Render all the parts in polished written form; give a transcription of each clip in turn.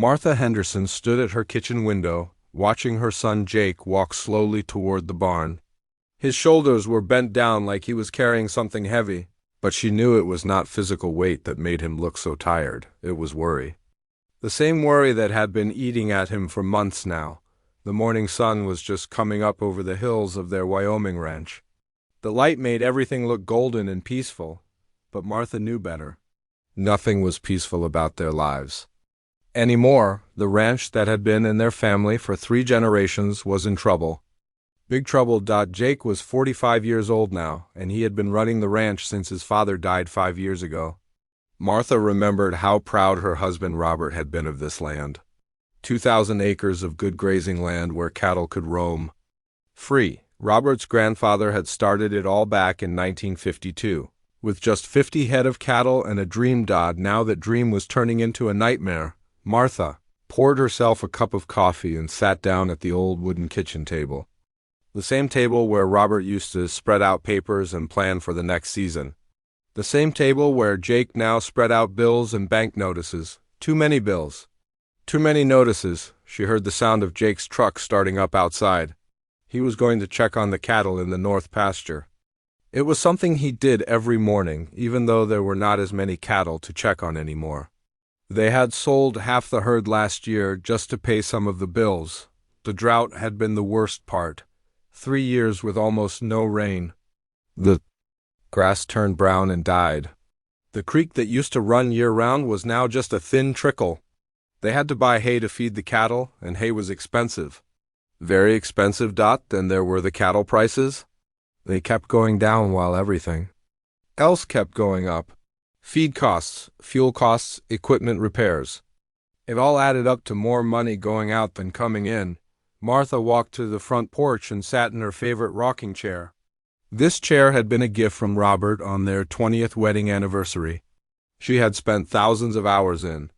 Martha Henderson stood at her kitchen window, watching her son Jake walk slowly toward the barn. His shoulders were bent down like he was carrying something heavy, but she knew it was not physical weight that made him look so tired. It was worry. The same worry that had been eating at him for months now. The morning sun was just coming up over the hills of their Wyoming ranch. The light made everything look golden and peaceful, but Martha knew better. Nothing was peaceful about their lives. Anymore, the ranch that had been in their family for 3 generations was in trouble. Big trouble. Jake was 45 years old now, and he had been running the ranch since his father died 5 years ago. Martha remembered how proud her husband Robert had been of this land. 2,000 acres of good grazing land where cattle could roam free. Robert's grandfather had started it all back in 1952, with just 50 head of cattle and a dream. Now that dream was turning into a nightmare. Martha poured herself a cup of coffee and sat down at the old wooden kitchen table. The same table where Robert used to spread out papers and plan for the next season. The same table where Jake now spread out bills and bank notices. Too many bills. Too many notices. She heard the sound of Jake's truck starting up outside. He was going to check on the cattle in the north pasture. It was something he did every morning, even though there were not as many cattle to check on anymore. They had sold half the herd last year just to pay some of the bills. The drought had been the worst part. 3 years with almost no rain. The grass turned brown and died. The creek that used to run year-round was now just a thin trickle. They had to buy hay to feed the cattle, and hay was expensive. Very expensive. Then there were the cattle prices. They kept going down while everything else kept going up. Feed costs, fuel costs, equipment repairs. It all added up to more money going out than coming in. Martha walked to the front porch and sat in her favorite rocking chair. This chair had been a gift from Robert on their 20th wedding anniversary. She had spent thousands of hours in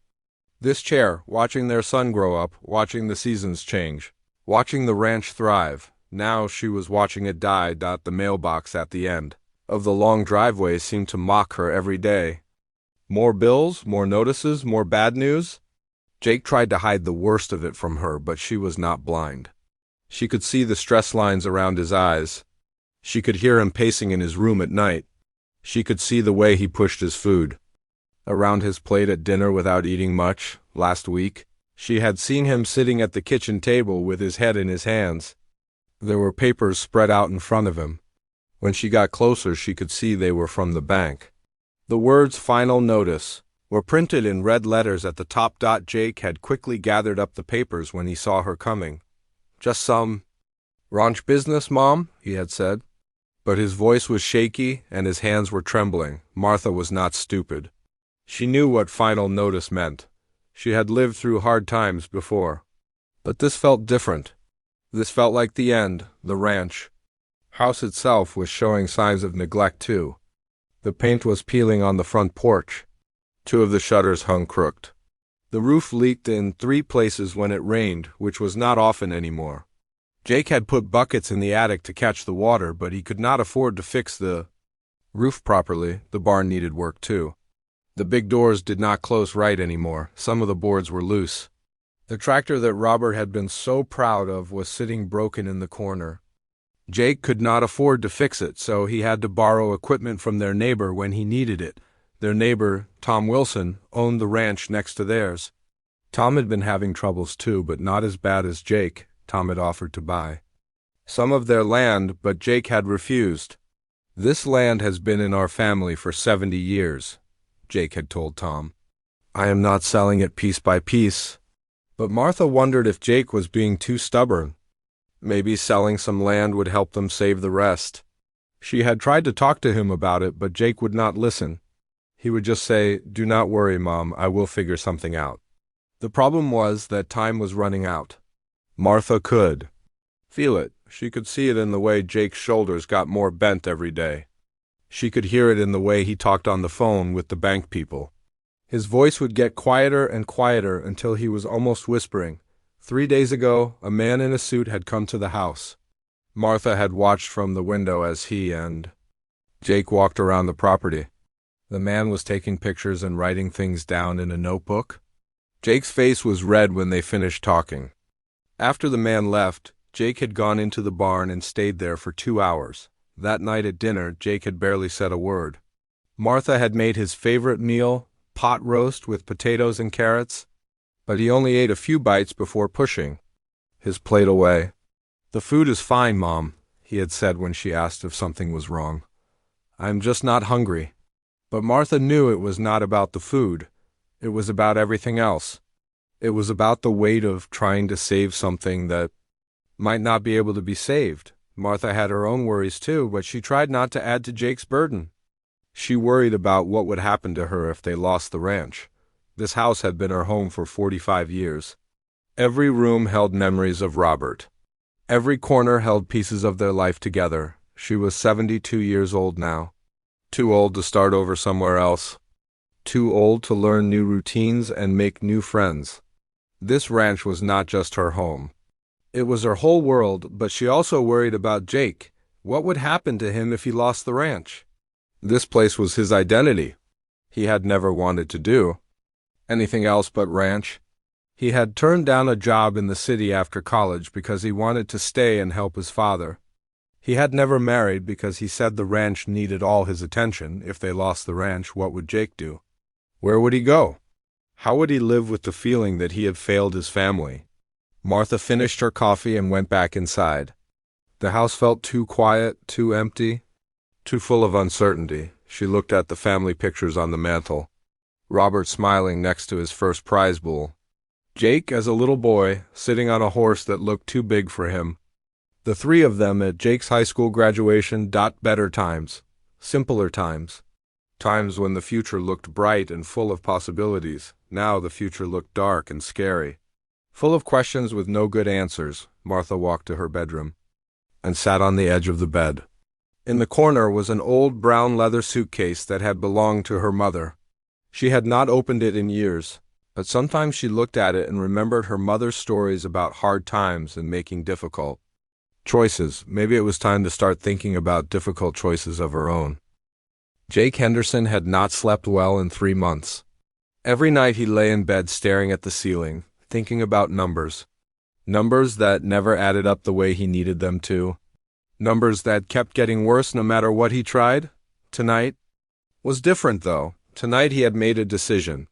this chair, watching their son grow up, watching the seasons change, watching the ranch thrive. Now she was watching it die. The mailbox at the end of the long driveway seemed to mock her every day. More bills, more notices, more bad news. Jake tried to hide the worst of it from her, but she was not blind. She could see the stress lines around his eyes. She could hear him pacing in his room at night. She could see the way he pushed his food around his plate at dinner without eating much. Last week, she had seen him sitting at the kitchen table with his head in his hands. There were papers spread out in front of him. When she got closer, she could see they were from the bank. The words "Final Notice" were printed in red letters at the top. Jake had quickly gathered up the papers when he saw her coming. "Just some ranch business, Mom," he had said. But his voice was shaky and his hands were trembling. Martha was not stupid. She knew what final notice meant. She had lived through hard times before. But this felt different. This felt like the end. The ranch house itself was showing signs of neglect too. The paint was peeling on the front porch. 2 of the shutters hung crooked. The roof leaked in 3 places when it rained, which was not often anymore. Jake had put buckets in the attic to catch the water, but he could not afford to fix the roof properly. The barn needed work too. The big doors did not close right anymore. Some of the boards were loose. The tractor that Robert had been so proud of was sitting broken in the corner. Jake could not afford to fix it, so he had to borrow equipment from their neighbor when he needed it. Their neighbor, Tom Wilson, owned the ranch next to theirs. Tom had been having troubles too, but not as bad as Jake. Tom had offered to buy some of their land, but Jake had refused. "This land has been in our family for 70 years, Jake had told Tom. "I am not selling it piece by piece." But Martha wondered if Jake was being too stubborn. Maybe selling some land would help them save the rest. She had tried to talk to him about it, but Jake would not listen. He would just say, "Do not worry, Mom, I will figure something out." The problem was that time was running out. Martha could feel it. She could see it in the way Jake's shoulders got more bent every day. She could hear it in the way he talked on the phone with the bank people. His voice would get quieter and quieter until he was almost whispering. 3 days ago, a man in a suit had come to the house. Martha had watched from the window as he and Jake walked around the property. The man was taking pictures and writing things down in a notebook. Jake's face was red when they finished talking. After the man left, Jake had gone into the barn and stayed there for 2 hours. That night at dinner, Jake had barely said a word. Martha had made his favorite meal, pot roast with potatoes and carrots, but he only ate a few bites before pushing his plate away. "The food is fine, Mom," he had said when she asked if something was wrong. "I'm just not hungry." But Martha knew it was not about the food. It was about everything else. It was about the weight of trying to save something that might not be able to be saved. Martha had her own worries too, but she tried not to add to Jake's burden. She worried about what would happen to her if they lost the ranch. This house had been her home for 45 years. Every room held memories of Robert. Every corner held pieces of their life together. She was 72 years old now. Too old to start over somewhere else. Too old to learn new routines and make new friends. This ranch was not just her home. It was her whole world, but she also worried about Jake. What would happen to him if he lost the ranch? This place was his identity. He had never wanted to do anything else but ranch. He had turned down a job in the city after college because he wanted to stay and help his father. He had never married because he said the ranch needed all his attention. If they lost the ranch, what would Jake do? Where would he go? How would he live with the feeling that he had failed his family? Martha finished her coffee and went back inside. The house felt too quiet, too empty, too full of uncertainty. She looked at the family pictures on the mantel. Robert smiling next to his first prize bull. Jake as a little boy, sitting on a horse that looked too big for him. The three of them at Jake's high school graduation. Better times. Simpler times. Times when the future looked bright and full of possibilities. Now the future looked dark and scary. Full of questions with no good answers. Martha walked to her bedroom and sat on the edge of the bed. In the corner was an old brown leather suitcase that had belonged to her mother. She had not opened it in years, but sometimes she looked at it and remembered her mother's stories about hard times and making difficult choices. Maybe it was time to start thinking about difficult choices of her own. Jake Henderson had not slept well in 3 months. Every night he lay in bed staring at the ceiling, thinking about numbers. Numbers that never added up the way he needed them to. Numbers that kept getting worse no matter what he tried. Tonight was different, though. Tonight he had made a decision.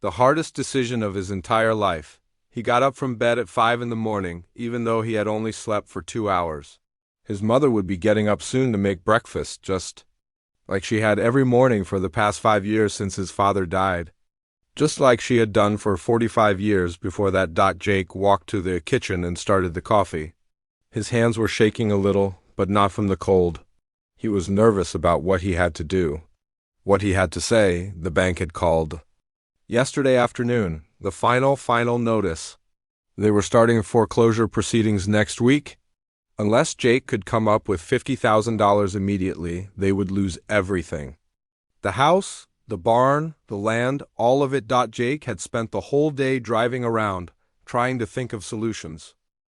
The hardest decision of his entire life. He got up from bed at 5 in the morning, even though he had only slept for 2 hours. His mother would be getting up soon to make breakfast, just like she had every morning for the past 5 years since his father died. Just like she had done for 45 years before that. Jake walked to the kitchen and started the coffee. His hands were shaking a little, but not from the cold. He was nervous about what he had to do. What he had to say. The bank had called yesterday afternoon. The final notice. They were starting foreclosure proceedings next week. Unless Jake could come up with $50,000 immediately, they would lose everything. The house, the barn, the land, all of it. Jake had spent the whole day driving around, trying to think of solutions.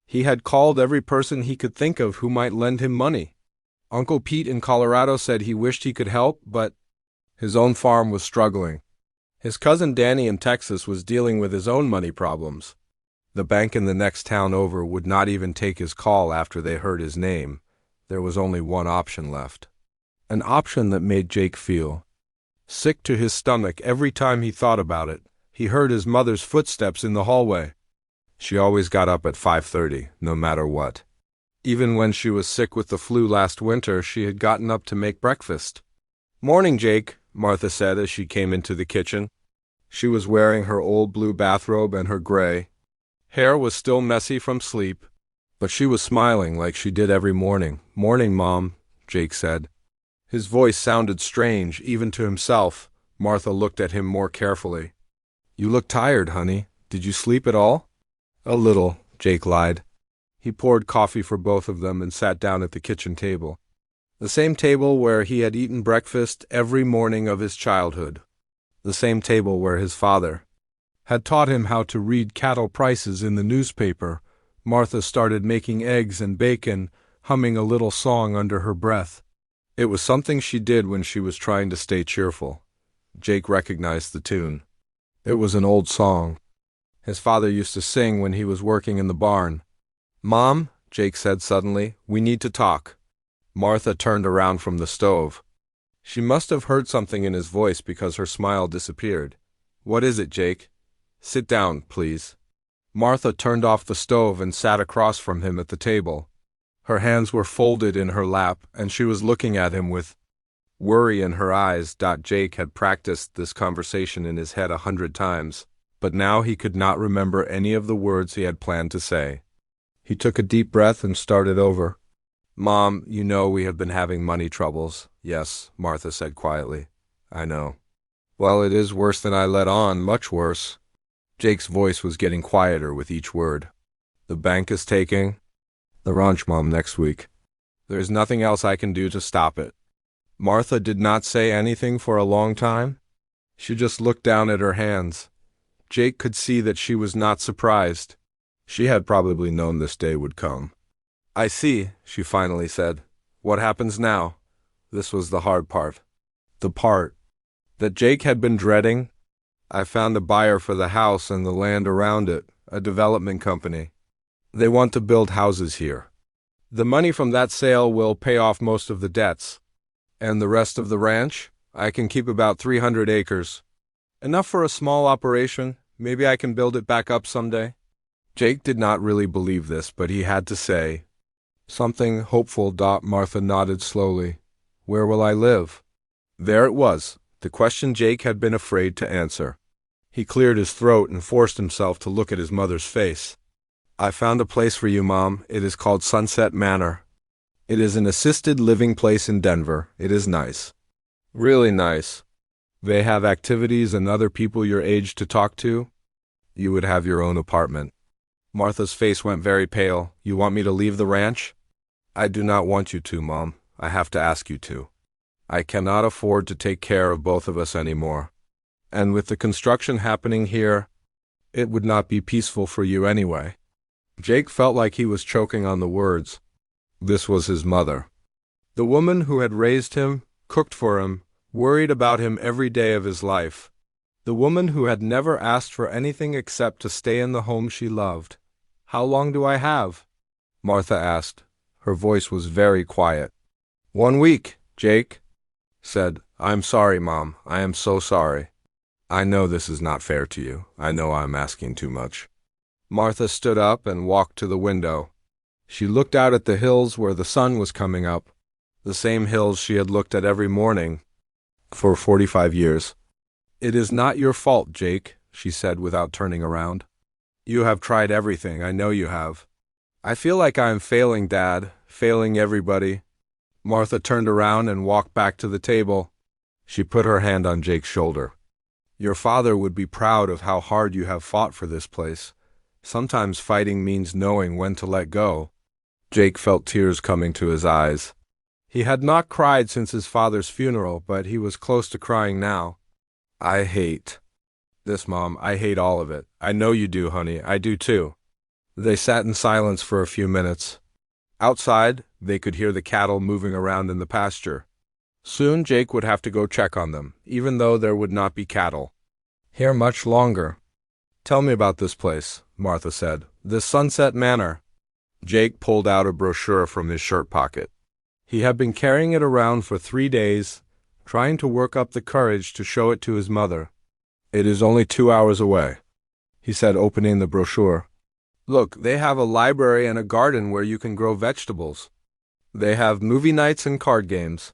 He had called every person he could think of who might lend him money. Uncle Pete in Colorado said he wished he could help, but his own farm was struggling. His cousin Danny in Texas was dealing with his own money problems. The bank in the next town over would not even take his call after they heard his name. There was only one option left. An option that made Jake feel sick to his stomach every time he thought about it. He heard his mother's footsteps in the hallway. She always got up at 5:30, no matter what. Even when she was sick with the flu last winter, she had gotten up to make breakfast. "Morning, Jake," Martha said as she came into the kitchen. She was wearing her old blue bathrobe and her gray hair was still messy from sleep, but she was smiling like she did every morning. "Morning, Mom," Jake said. His voice sounded strange, even to himself. Martha looked at him more carefully. "You look tired, honey. Did you sleep at all?" "A little," Jake lied. He poured coffee for both of them and sat down at the kitchen table. The same table where he had eaten breakfast every morning of his childhood. The same table where his father had taught him how to read cattle prices in the newspaper. Martha started making eggs and bacon, humming a little song under her breath. It was something she did when she was trying to stay cheerful. Jake recognized the tune. It was an old song. His father used to sing when he was working in the barn. "Mom," Jake said suddenly, "we need to talk." Martha turned around from the stove. She must have heard something in his voice because her smile disappeared. "What is it, Jake?" "Sit down, please." Martha turned off the stove and sat across from him at the table. Her hands were folded in her lap, and she was looking at him with worry in her eyes. Jake had practiced this conversation in his head 100 times, but now he could not remember any of the words he had planned to say. He took a deep breath and started over. "Mom, you know we have been having money troubles." "Yes," Martha said quietly. "I know." "Well, it is worse than I let on, much worse." Jake's voice was getting quieter with each word. "The bank is taking the ranch, Mom, next week. There is nothing else I can do to stop it." Martha did not say anything for a long time. She just looked down at her hands. Jake could see that she was not surprised. She had probably known this day would come. "I see," she finally said. "What happens now?" This was the hard part. The part that Jake had been dreading. "I found a buyer for the house and the land around it, a development company. They want to build houses here. The money from that sale will pay off most of the debts. And the rest of the ranch? I can keep about 300 acres. Enough for a small operation. Maybe I can build it back up someday." Jake did not really believe this, but he had to say something hopeful. Martha nodded slowly. "Where will I live?" There it was, the question Jake had been afraid to answer. He cleared his throat and forced himself to look at his mother's face. "I found a place for you, Mom. It is called Sunset Manor. It is an assisted living place in Denver. It is nice. Really nice. They have activities and other people your age to talk to. You would have your own apartment." Martha's face went very pale. "You want me to leave the ranch?" "I do not want you to, Mom. I have to ask you to. I cannot afford to take care of both of us anymore. And with the construction happening here, it would not be peaceful for you anyway." Jake felt like he was choking on the words. This was his mother. The woman who had raised him, cooked for him, worried about him every day of his life. The woman who had never asked for anything except to stay in the home she loved. "How long do I have?" Martha asked. Her voice was very quiet. "1 week," Jake said. "I'm sorry, Mom. I am so sorry. I know this is not fair to you. I know I'm asking too much." Martha stood up and walked to the window. She looked out at the hills where the sun was coming up, the same hills she had looked at every morning for 45 years. "It is not your fault, Jake," she said without turning around. "You have tried everything. I know you have. I feel like I am failing, Dad, failing everybody." Martha turned around and walked back to the table. She put her hand on Jake's shoulder. "Your father would be proud of how hard you have fought for this place. Sometimes fighting means knowing when to let go." Jake felt tears coming to his eyes. He had not cried since his father's funeral, but he was close to crying now. "I hate this, Mom. I hate all of it. I know you do, honey. I do too." They sat in silence for a few minutes. Outside, they could hear the cattle moving around in the pasture. Soon Jake would have to go check on them, even though there would not be cattle here much longer. "Tell me about this place," Martha said. "This Sunset Manor." Jake pulled out a brochure from his shirt pocket. He had been carrying it around for 3 days, trying to work up the courage to show it to his mother. "It is only 2 hours away," he said, opening the brochure. "Look, they have a library and a garden where you can grow vegetables. They have movie nights and card games.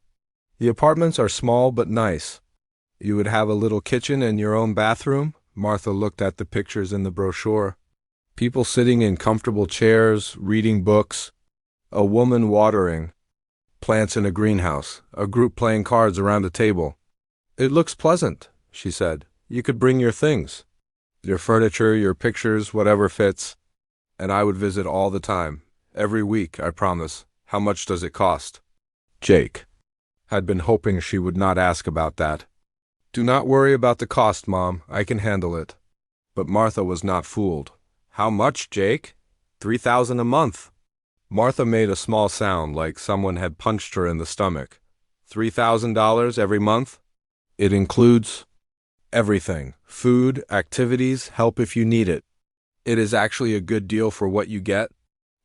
The apartments are small but nice. You would have a little kitchen and your own bathroom." Martha looked at the pictures in the brochure. People sitting in comfortable chairs, reading books, a woman watering plants in a greenhouse, a group playing cards around a table. "It looks pleasant," she said. "You could bring your things, your furniture, your pictures, whatever fits, and I would visit all the time, every week, I promise. How much does it cost?" Jake had been hoping she would not ask about that. "Do not worry about the cost, Mom. I can handle it." But Martha was not fooled. "How much, Jake?" $3,000 a month." Martha made a small sound like someone had punched her in the stomach. $3,000 every month? It includes everything: food, activities, help if you need it. It is actually a good deal for what you get.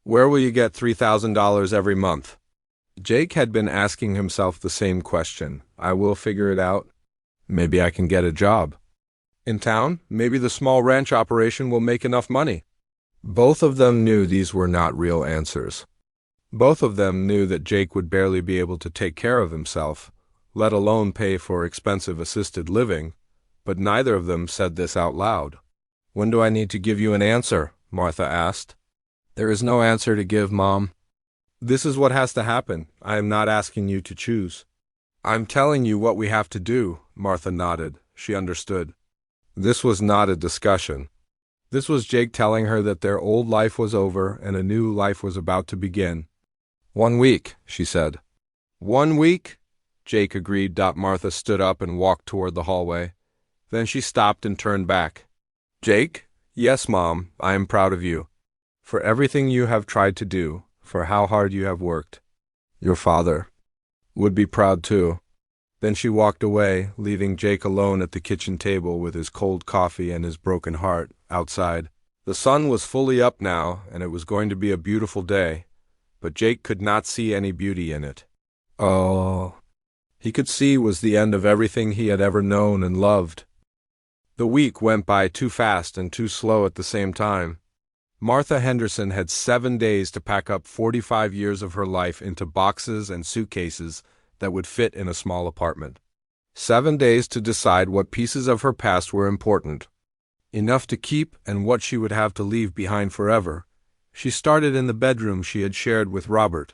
Where will you get $3,000 every month? Jake had been asking himself the same question. I will figure it out. Maybe I can get a job. In town, maybe the small ranch operation will make enough money. Both of them knew these were not real answers. Both of them knew that Jake would barely be able to take care of himself, let alone pay for expensive assisted living, but neither of them said this out loud. When do I need to give you an answer? Martha asked. There is no answer to give, Mom. This is what has to happen. I am not asking you to choose. I'm telling you what we have to do, Martha nodded. She understood. This was not a discussion. This was Jake telling her that their old life was over and a new life was about to begin. 1 week, she said. 1 week? Jake agreed. Martha stood up and walked toward the hallway. Then she stopped and turned back. Jake? Yes, Mom, I am proud of you. For everything you have tried to do, for how hard you have worked. Your father would be proud too. Then she walked away, leaving Jake alone at the kitchen table with his cold coffee and his broken heart outside. The sun was fully up now, and it was going to be a beautiful day, but Jake could not see any beauty in it. All he could see was the end of everything he had ever known and loved. The week went by too fast and too slow at the same time. Martha Henderson had 7 days to pack up 45 years of her life into boxes and suitcases that would fit in a small apartment. 7 days to decide what pieces of her past were important, enough to keep and what she would have to leave behind forever. She started in the bedroom she had shared with Robert.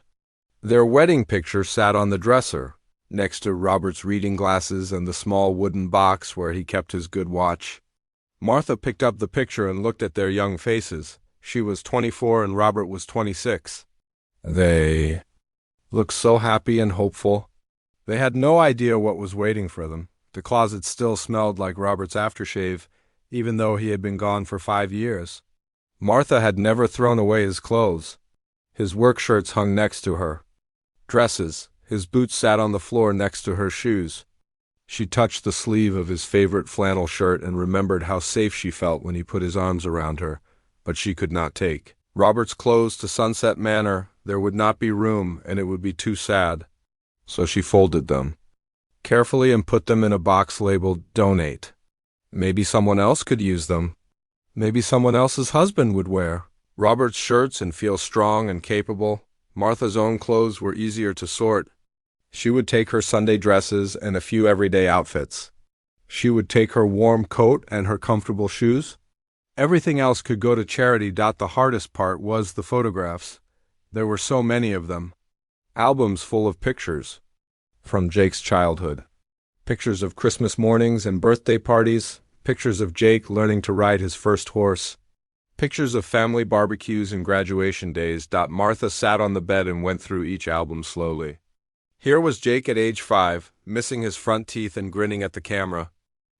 Their wedding picture sat on the dresser, next to Robert's reading glasses and the small wooden box where he kept his good watch. Martha picked up the picture and looked at their young faces. She was 24 and Robert was 26. They looked so happy and hopeful. They had no idea what was waiting for them. The closet still smelled like Robert's aftershave, even though he had been gone for 5 years. Martha had never thrown away his clothes. His work shirts hung next to her. Dresses. His boots sat on the floor next to her shoes. She touched the sleeve of his favorite flannel shirt and remembered how safe she felt when he put his arms around her, but she could not take Robert's clothes to Sunset Manor. There would not be room, and it would be too sad. So she folded them carefully and put them in a box labeled Donate. Maybe someone else could use them. Maybe someone else's husband would wear Robert's shirts and feel strong and capable. Martha's own clothes were easier to sort. She would take her Sunday dresses and a few everyday outfits. She would take her warm coat and her comfortable shoes. Everything else could go to charity. The hardest part was the photographs. There were so many of them. Albums full of pictures from Jake's childhood. Pictures of Christmas mornings and birthday parties. Pictures of Jake learning to ride his first horse. Pictures of family barbecues and graduation days. Martha sat on the bed and went through each album slowly. Here was Jake at age 5, missing his front teeth and grinning at the camera.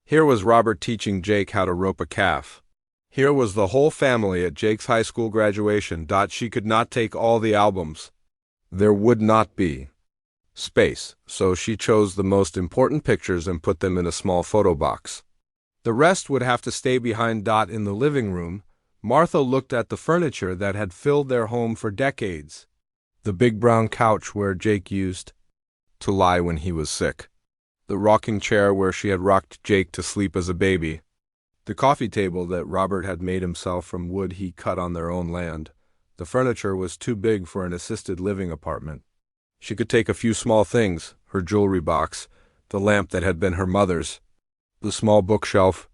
Here was Robert teaching Jake how to rope a calf. Here was the whole family at Jake's high school graduation. She could not take all the albums. There would not be space, so she chose the most important pictures and put them in a small photo box. The rest would have to stay behind. In the living room, Martha looked at the furniture that had filled their home for decades. The big brown couch where Jake used to lie when he was sick. The rocking chair where she had rocked Jake to sleep as a baby. The coffee table that Robert had made himself from wood he cut on their own land. The furniture was too big for an assisted living apartment. She could take a few small things, her jewelry box, the lamp that had been her mother's, the small bookshelf,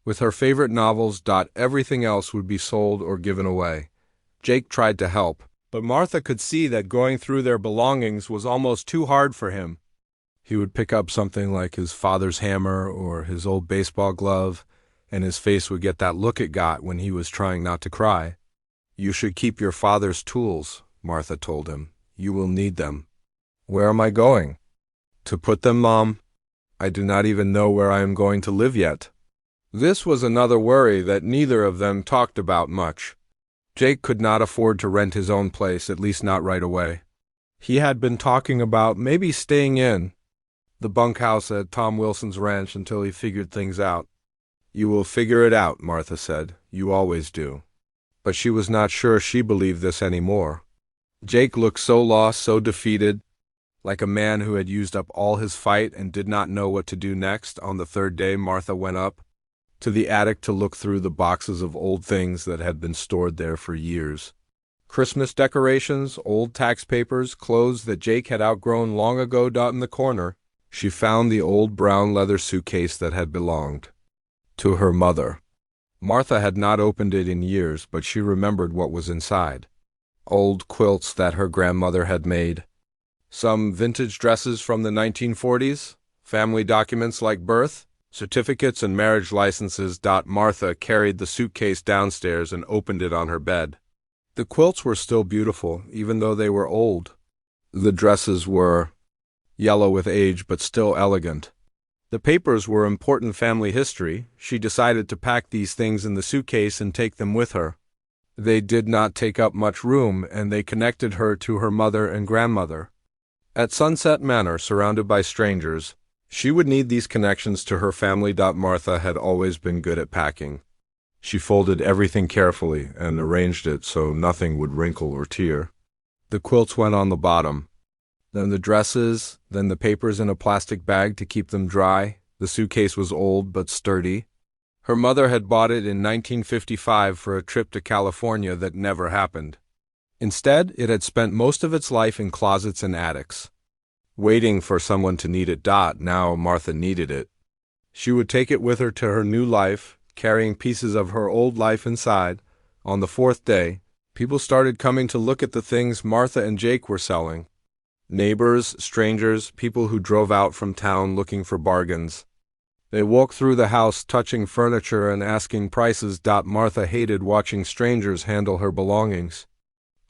with her favorite novels. Everything else would be sold or given away. Jake tried to help, but Martha could see that going through their belongings was almost too hard for him. He would pick up something like his father's hammer or his old baseball glove, and his face would get that look it got when he was trying not to cry. You should keep your father's tools, Martha told him. You will need them. Where am I going to put them, Mom? I do not even know where I am going to live yet. This was another worry that neither of them talked about much. Jake could not afford to rent his own place, at least not right away. He had been talking about maybe staying in the bunkhouse at Tom Wilson's ranch until he figured things out. You will figure it out, Martha said. "You always do." But she was not sure she believed this anymore. Jake looked so lost, so defeated, like a man who had used up all his fight and did not know what to do next. On the third day, Martha went up to the attic to look through the boxes of old things that had been stored there for years. Christmas decorations, old tax papers, clothes that Jake had outgrown long ago. In the corner, she found the old brown leather suitcase that had belonged to her mother. Martha had not opened it in years, but she remembered what was inside. Old quilts that her grandmother had made, some vintage dresses from the 1940s, family documents like birth certificates and marriage licenses. Martha carried the suitcase downstairs and opened it on her bed. The quilts were still beautiful, even though they were old. The dresses were yellow with age, but still elegant. The papers were important family history. She decided to pack these things in the suitcase and take them with her. They did not take up much room, and they connected her to her mother and grandmother. At Sunset Manor, surrounded by strangers, she would need these connections to her family. Martha had always been good at packing. She folded everything carefully and arranged it so nothing would wrinkle or tear. The quilts went on the bottom, then the dresses, then the papers in a plastic bag to keep them dry. The suitcase was old but sturdy. Her mother had bought it in 1955 for a trip to California that never happened. Instead, it had spent most of its life in closets and attics, waiting for someone to need it. Now Martha needed it. She would take it with her to her new life, carrying pieces of her old life inside. On the fourth day, people started coming to look at the things Martha and Jake were selling. Neighbors, strangers, people who drove out from town looking for bargains. They walked through the house touching furniture and asking prices. Martha hated watching strangers handle her belongings.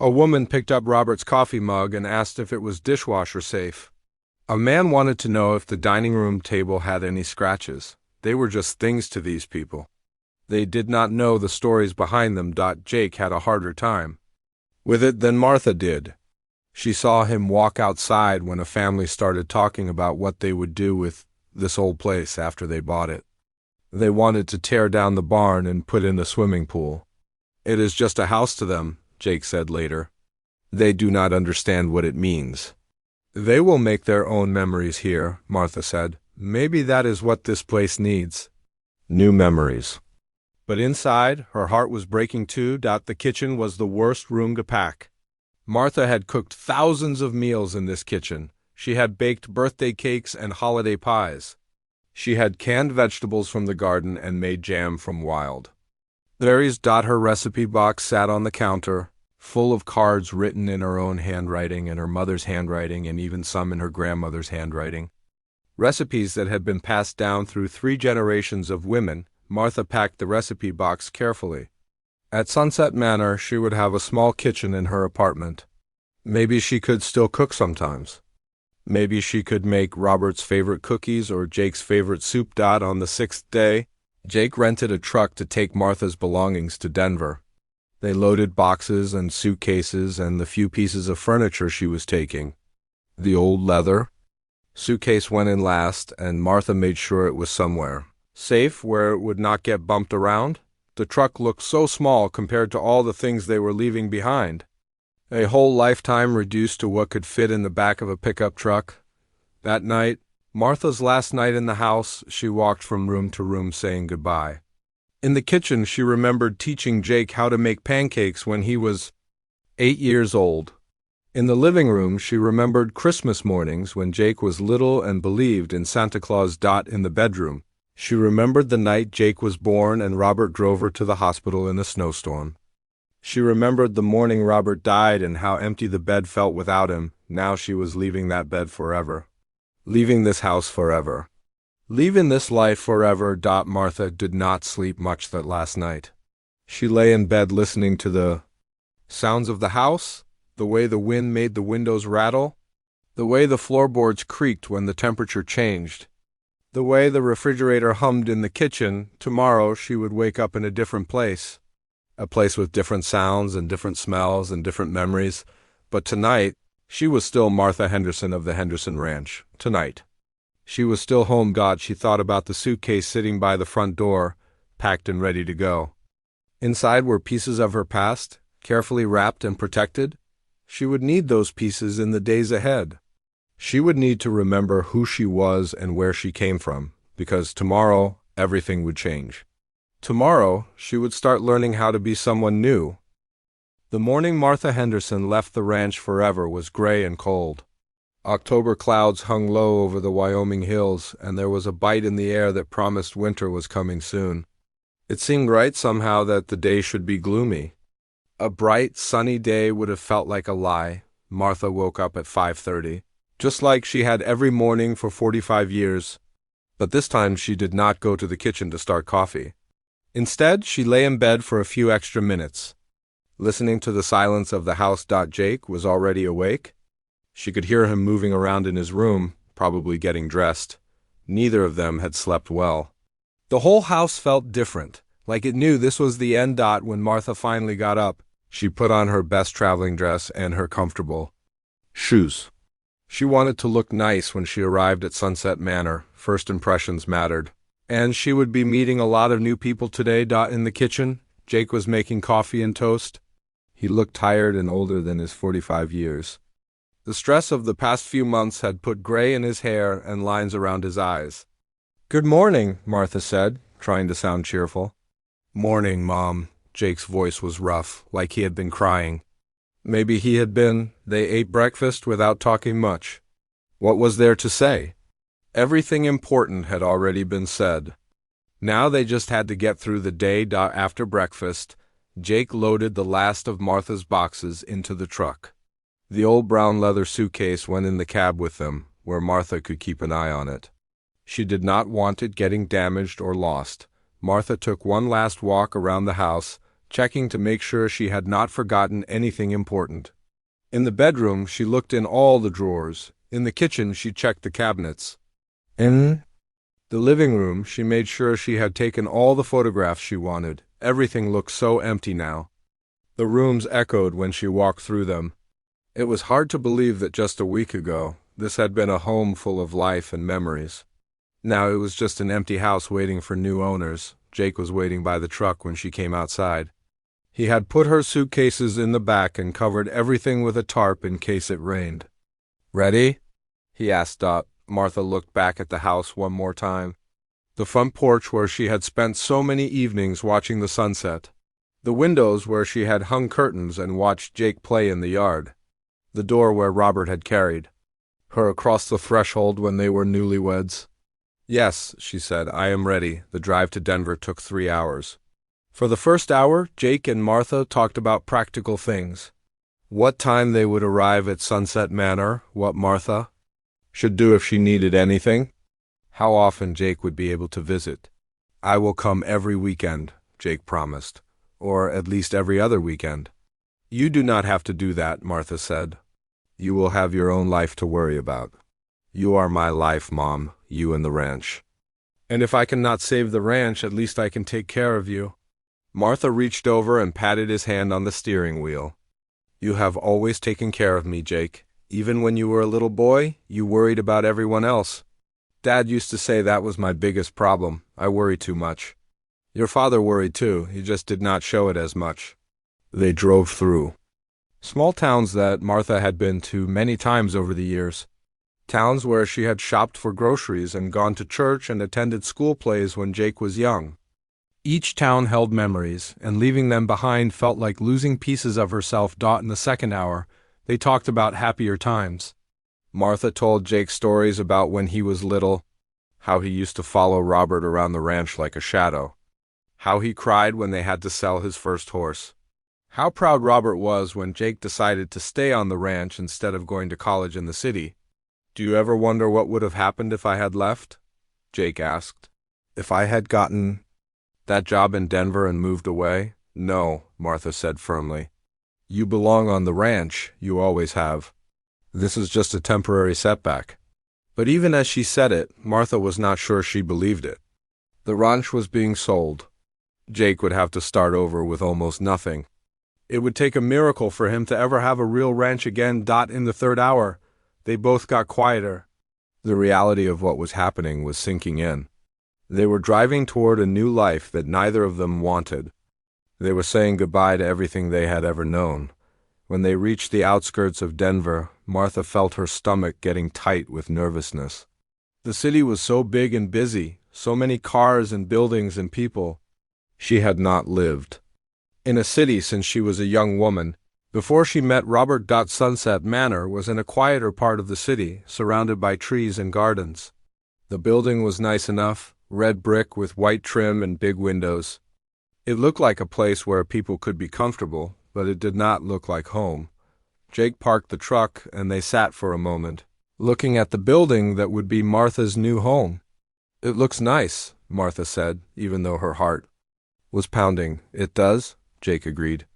A woman picked up Robert's coffee mug and asked if it was dishwasher safe. A man wanted to know if the dining room table had any scratches. They were just things to these people. They did not know the stories behind them. Jake had a harder time with it than Martha did. She saw him walk outside when a family started talking about what they would do with this old place after they bought it. They wanted to tear down the barn and put in a swimming pool. "It is just a house to them," Jake said later. "They do not understand what it means." "They will make their own memories here," Martha said. "Maybe that is what this place needs. New memories." But inside, her heart was breaking too. The kitchen was the worst room to pack. Martha had cooked thousands of meals in this kitchen. She had baked birthday cakes and holiday pies. She had canned vegetables from the garden and made jam from wild berries. Her recipe box sat on the counter, full of cards written in her own handwriting and her mother's handwriting and even some in her grandmother's handwriting. Recipes that had been passed down through 3 generations of women. Martha packed the recipe box carefully. At Sunset Manor, she would have a small kitchen in her apartment. Maybe she could still cook sometimes. Maybe she could make Robert's favorite cookies or Jake's favorite soup. On the 6th day, Jake rented a truck to take Martha's belongings to Denver. They loaded boxes and suitcases and the few pieces of furniture she was taking. The old leather suitcase went in last, and Martha made sure it was somewhere safe where it would not get bumped around. The truck looked so small compared to all the things they were leaving behind. A whole lifetime reduced to what could fit in the back of a pickup truck. That night, Martha's last night in the house, she walked from room to room saying goodbye. In the kitchen, she remembered teaching Jake how to make pancakes when he was 8 years old. In the living room, she remembered Christmas mornings when Jake was little and believed in Santa Claus. In the bedroom, she remembered the night Jake was born and Robert drove her to the hospital in a snowstorm. She remembered the morning Robert died and how empty the bed felt without him. Now she was leaving that bed forever. Leaving this house forever. Leaving this life forever. Martha did not sleep much that last night. She lay in bed listening to the sounds of the house, the way the wind made the windows rattle, the way the floorboards creaked when the temperature changed, the way the refrigerator hummed in the kitchen. Tomorrow she would wake up in a different place. A place with different sounds and different smells and different memories. But tonight, she was still Martha Henderson of the Henderson Ranch. Tonight, she was still home. She thought about the suitcase sitting by the front door, packed and ready to go. Inside were pieces of her past, carefully wrapped and protected. She would need those pieces in the days ahead. She would need to remember who she was and where she came from, because tomorrow everything would change. Tomorrow she would start learning how to be someone new. The morning Martha Henderson left the ranch forever was gray and cold. October clouds hung low over the Wyoming hills, and there was a bite in the air that promised winter was coming soon. It seemed right somehow that the day should be gloomy. A bright, sunny day would have felt like a lie. Martha woke up at 5:30, just like she had every morning for 45 years. But this time she did not go to the kitchen to start coffee. Instead, she lay in bed for a few extra minutes. Listening to the silence of the house. Jake was already awake. She could hear him moving around in his room, probably getting dressed. Neither of them had slept well. The whole house felt different, like it knew this was the end. When Martha finally got up, she put on her best traveling dress and her comfortable shoes. She wanted to look nice when she arrived at Sunset Manor. First impressions mattered. And she would be meeting a lot of new people today. In the kitchen, Jake was making coffee and toast. He looked tired and older than his 45 years. The stress of the past few months had put gray in his hair and lines around his eyes. "Good morning," Martha said, trying to sound cheerful. "Morning, Mom." Jake's voice was rough, like he had been crying. Maybe he had been. They ate breakfast without talking much. What was there to say? Everything important had already been said. Now they just had to get through the day. After breakfast, Jake loaded the last of Martha's boxes into the truck. The old brown leather suitcase went in the cab with them, where Martha could keep an eye on it. She did not want it getting damaged or lost. Martha took one last walk around the house, checking to make sure she had not forgotten anything important. In the bedroom, she looked in all the drawers. In the kitchen, she checked the cabinets. In the living room, she made sure she had taken all the photographs she wanted. Everything looked so empty now. The rooms echoed when she walked through them. It was hard to believe that just a week ago, this had been a home full of life and memories. Now it was just an empty house waiting for new owners. Jake was waiting by the truck when she came outside. He had put her suitcases in the back and covered everything with a tarp in case it rained. "Ready?" he asked. Martha looked back at the house one more time. The front porch where she had spent so many evenings watching the sunset. The windows where she had hung curtains and watched Jake play in the yard. The door where Robert had carried her across the threshold when they were newlyweds. "Yes," she said, "I am ready." The drive to Denver took 3 hours. For the first hour, Jake and Martha talked about practical things. What time they would arrive at Sunset Manor, what Martha should do if she needed anything, how often Jake would be able to visit. "I will come every weekend," Jake promised, "or at least every other weekend." "You do not have to do that," Martha said. "You will have your own life to worry about. You are my life, Mom, you and the ranch. And if I cannot save the ranch, at least I can take care of you." Martha reached over and patted his hand on the steering wheel. "You have always taken care of me, Jake. Even when you were a little boy, you worried about everyone else. Dad used to say that was my biggest problem. I worry too much. Your father worried too, he just did not show it as much." They drove through small towns that Martha had been to many times over the years. Towns where she had shopped for groceries and gone to church and attended school plays when Jake was young. Each town held memories, and leaving them behind felt like losing pieces of herself. In the second hour, they talked about happier times. Martha told Jake stories about when he was little, how he used to follow Robert around the ranch like a shadow, how he cried when they had to sell his first horse, how proud Robert was when Jake decided to stay on the ranch instead of going to college in the city. "Do you ever wonder what would have happened if I had left?" Jake asked. "If I had gotten that job in Denver and moved away?" "No," Martha said firmly. "You belong on the ranch, you always have. This is just a temporary setback." But even as she said it, Martha was not sure she believed it. The ranch was being sold. Jake would have to start over with almost nothing. It would take a miracle for him to ever have a real ranch again. In the third hour, they both got quieter. The reality of what was happening was sinking in. They were driving toward a new life that neither of them wanted. They were saying goodbye to everything they had ever known. When they reached the outskirts of Denver, Martha felt her stomach getting tight with nervousness. The city was so big and busy, so many cars and buildings and people. She had not lived in a city since she was a young woman. Before she met Robert, Sunset Manor was in a quieter part of the city, surrounded by trees and gardens. The building was nice enough, red brick with white trim and big windows. It looked like a place where people could be comfortable, but it did not look like home. Jake parked the truck and they sat for a moment, looking at the building that would be Martha's new home. "It looks nice," Martha said, even though her heart was pounding. "It does," Jake agreed.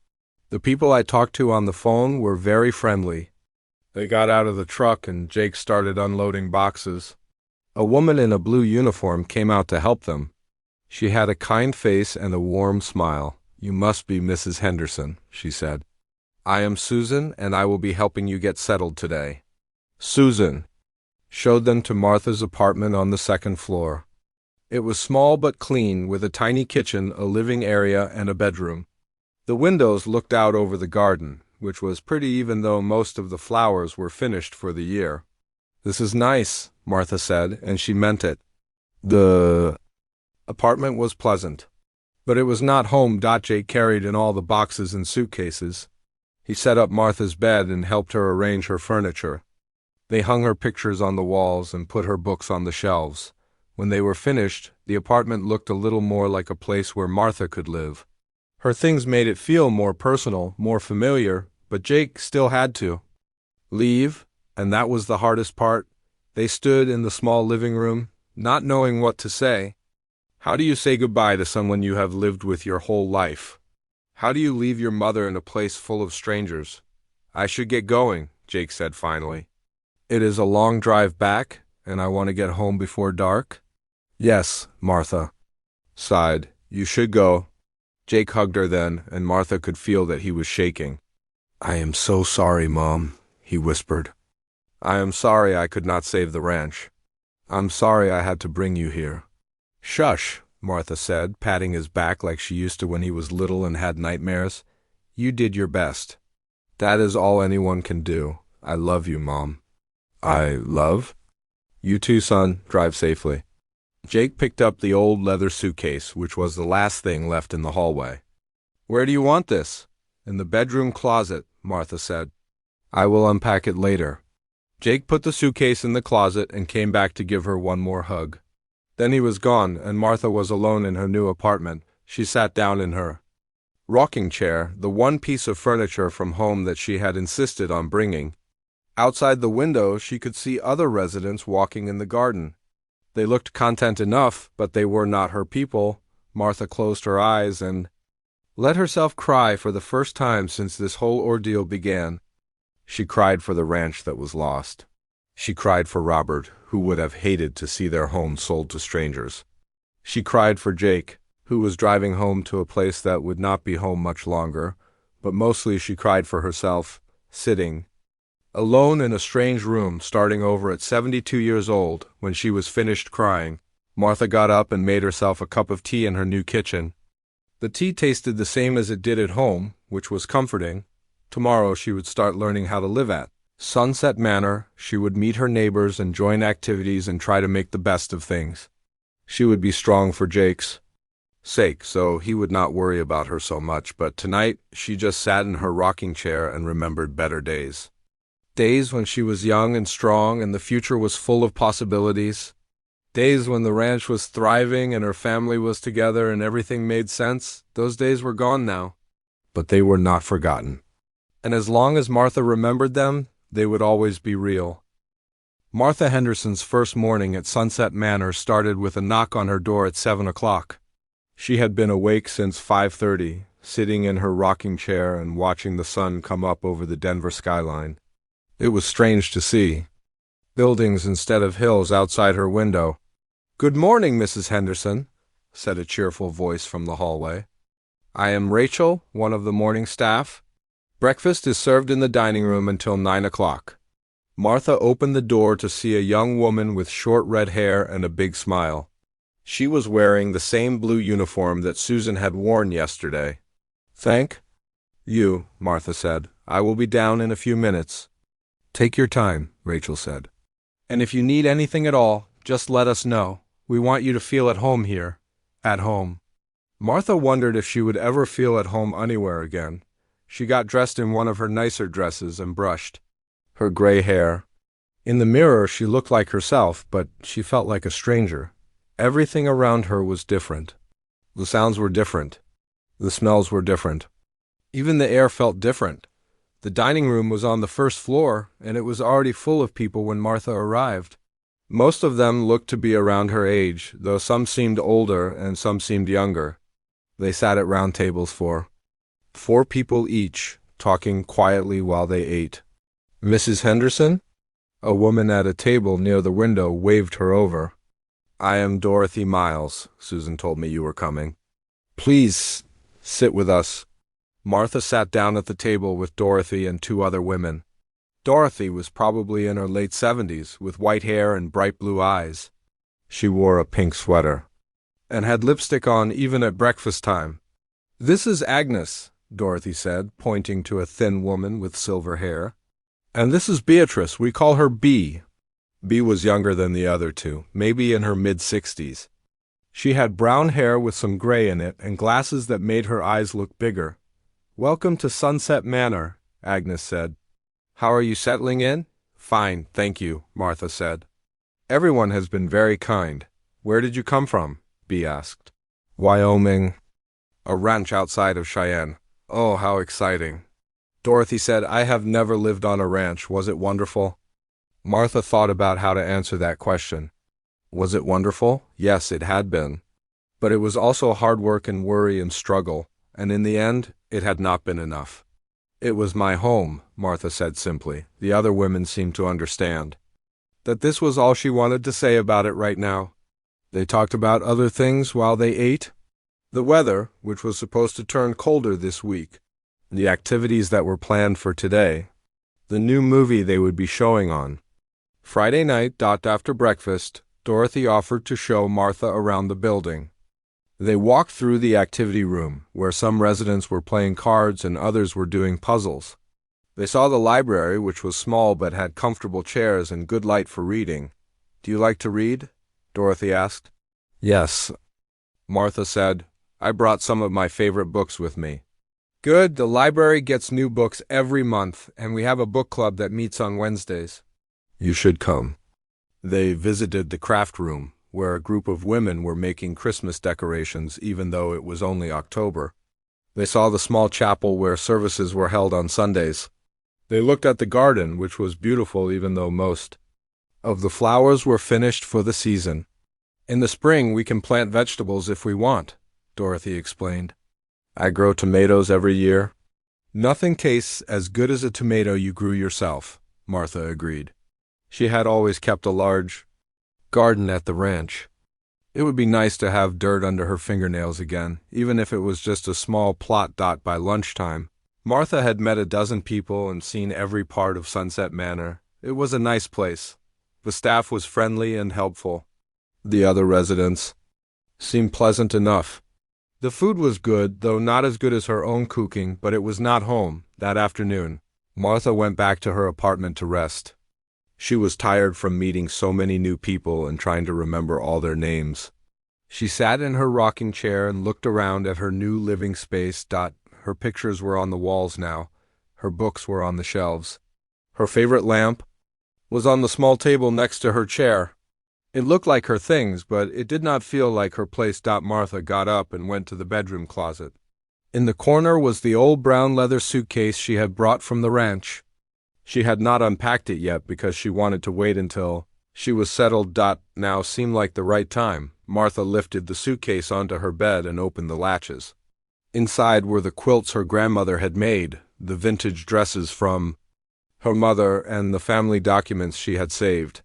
"The people I talked to on the phone were very friendly." They got out of the truck and Jake started unloading boxes. A woman in a blue uniform came out to help them. She had a kind face and a warm smile. "You must be Mrs. Henderson," she said. "I am Susan, and I will be helping you get settled today." Susan showed them to Martha's apartment on the second floor. It was small but clean, with a tiny kitchen, a living area, and a bedroom. The windows looked out over the garden, which was pretty even though most of the flowers were finished for the year. "This is nice," Martha said, and she meant it. The apartment was pleasant, but it was not home. Jake carried in all the boxes and suitcases. He set up Martha's bed and helped her arrange her furniture. They hung her pictures on the walls and put her books on the shelves. When they were finished, the apartment looked a little more like a place where Martha could live. Her things made it feel more personal, more familiar, but Jake still had to leave, and that was the hardest part. They stood in the small living room, not knowing what to say. How do you say goodbye to someone you have lived with your whole life? How do you leave your mother in a place full of strangers? "I should get going," Jake said finally. "It is a long drive back, and I want to get home before dark." "Yes," Martha sighed. "You should go." Jake hugged her then, and Martha could feel that he was shaking. "I am so sorry, Mom," he whispered. "I am sorry I could not save the ranch. I'm sorry I had to bring you here." "Shush," Martha said, patting his back like she used to when he was little and had nightmares. "You did your best. That is all anyone can do. I love you, Mom." "I love?" "You too, son. Drive safely." Jake picked up the old leather suitcase, which was the last thing left in the hallway. "Where do you want this?" "In the bedroom closet," Martha said. "I will unpack it later." Jake put the suitcase in the closet and came back to give her one more hug. Then he was gone, and Martha was alone in her new apartment. She sat down in her rocking chair, the one piece of furniture from home that she had insisted on bringing. Outside the window, she could see other residents walking in the garden. They looked content enough, but they were not her people. Martha closed her eyes and let herself cry for the first time since this whole ordeal began. She cried for the ranch that was lost. She cried for Robert, who would have hated to see their home sold to strangers. She cried for Jake, who was driving home to a place that would not be home much longer, but mostly she cried for herself, sitting alone in a strange room, starting over at 72 years old. When she was finished crying, Martha got up and made herself a cup of tea in her new kitchen. The tea tasted the same as it did at home, which was comforting. Tomorrow she would start learning how to live at Sunset Manor. She would meet her neighbors and join activities and try to make the best of things. She would be strong for Jake's sake, so he would not worry about her so much, but tonight she just sat in her rocking chair and remembered better days. Days when she was young and strong and the future was full of possibilities. Days when the ranch was thriving and her family was together and everything made sense. Those days were gone now, but they were not forgotten. And as long as Martha remembered them, they would always be real. Martha Henderson's first morning at Sunset Manor started with a knock on her door at 7 o'clock. She had been awake since 5:30, sitting in her rocking chair and watching the sun come up over the Denver skyline. It was strange to see buildings instead of hills outside her window. "Good morning, Mrs. Henderson," said a cheerful voice from the hallway. "I am Rachel, one of the morning staff. Breakfast is served in the dining room until 9 o'clock. Martha opened the door to see a young woman with short red hair and a big smile. She was wearing the same blue uniform that Susan had worn yesterday. Thank you, Martha said. I will be down in a few minutes. Take your time, Rachel said. And if you need anything at all, just let us know. We want you to feel at home here. At home. Martha wondered if she would ever feel at home anywhere again. She got dressed in one of her nicer dresses and brushed her gray hair. In the mirror, she looked like herself, but she felt like a stranger. Everything around her was different. The sounds were different. The smells were different. Even the air felt different. The dining room was on the first floor, and it was already full of people when Martha arrived. Most of them looked to be around her age, though some seemed older and some seemed younger. They sat at round tables for 4 people each, talking quietly while they ate. Mrs. Henderson? A woman at a table near the window waved her over. I am Dorothy Miles. Susan told me you were coming. Please sit with us. Martha sat down at the table with Dorothy and 2 other women. Dorothy was probably in her late 70s, with white hair and bright blue eyes. She wore a pink sweater and had lipstick on even at breakfast time. This is Agnes, Dorothy said, pointing to a thin woman with silver hair. And this is Beatrice. We call her Bee. Bee was younger than the other 2, maybe in her mid-60s. She had brown hair with some gray in it and glasses that made her eyes look bigger. Welcome to Sunset Manor, Agnes said. How are you settling in? Fine, thank you, Martha said. Everyone has been very kind. Where did you come from? Bee asked. Wyoming. A ranch outside of Cheyenne. Oh, how exciting. Dorothy said, I have never lived on a ranch. Was it wonderful? Martha thought about how to answer that question. Was it wonderful? Yes, it had been. But it was also hard work and worry and struggle, and in the end, it had not been enough. It was my home, Martha said simply. The other women seemed to understand that this was all she wanted to say about it right now. They talked about other things while they ate. The weather, which was supposed to turn colder this week. The activities that were planned for today. The new movie they would be showing on. Friday night, after breakfast, Dorothy offered to show Martha around the building. They walked through the activity room, where some residents were playing cards and others were doing puzzles. They saw the library, which was small but had comfortable chairs and good light for reading. Do you like to read? Dorothy asked. Yes, Martha said. I brought some of my favorite books with me. Good, the library gets new books every month, and we have a book club that meets on Wednesdays. You should come. They visited the craft room, where a group of women were making Christmas decorations even though it was only October. They saw the small chapel where services were held on Sundays. They looked at the garden, which was beautiful even though most of the flowers were finished for the season. In the spring we can plant vegetables if we want, Dorothy explained. I grow tomatoes every year. Nothing tastes as good as a tomato you grew yourself, Martha agreed. She had always kept a large garden at the ranch. It would be nice to have dirt under her fingernails again, even if it was just a small plot by lunchtime. Martha had met a dozen people and seen every part of Sunset Manor. It was a nice place. The staff was friendly and helpful. The other residents seemed pleasant enough. The food was good, though not as good as her own cooking, but it was not home. That afternoon, Martha went back to her apartment to rest. She was tired from meeting so many new people and trying to remember all their names. She sat in her rocking chair and looked around at her new living space. Her pictures were on the walls now. Her books were on the shelves. Her favorite lamp was on the small table next to her chair. It looked like her things, but it did not feel like her place. Martha got up and went to the bedroom closet. In the corner was the old brown leather suitcase she had brought from the ranch. She had not unpacked it yet because she wanted to wait until she was settled. Now seemed like the right time. Martha lifted the suitcase onto her bed and opened the latches. Inside were the quilts her grandmother had made, the vintage dresses from her mother, and the family documents she had saved.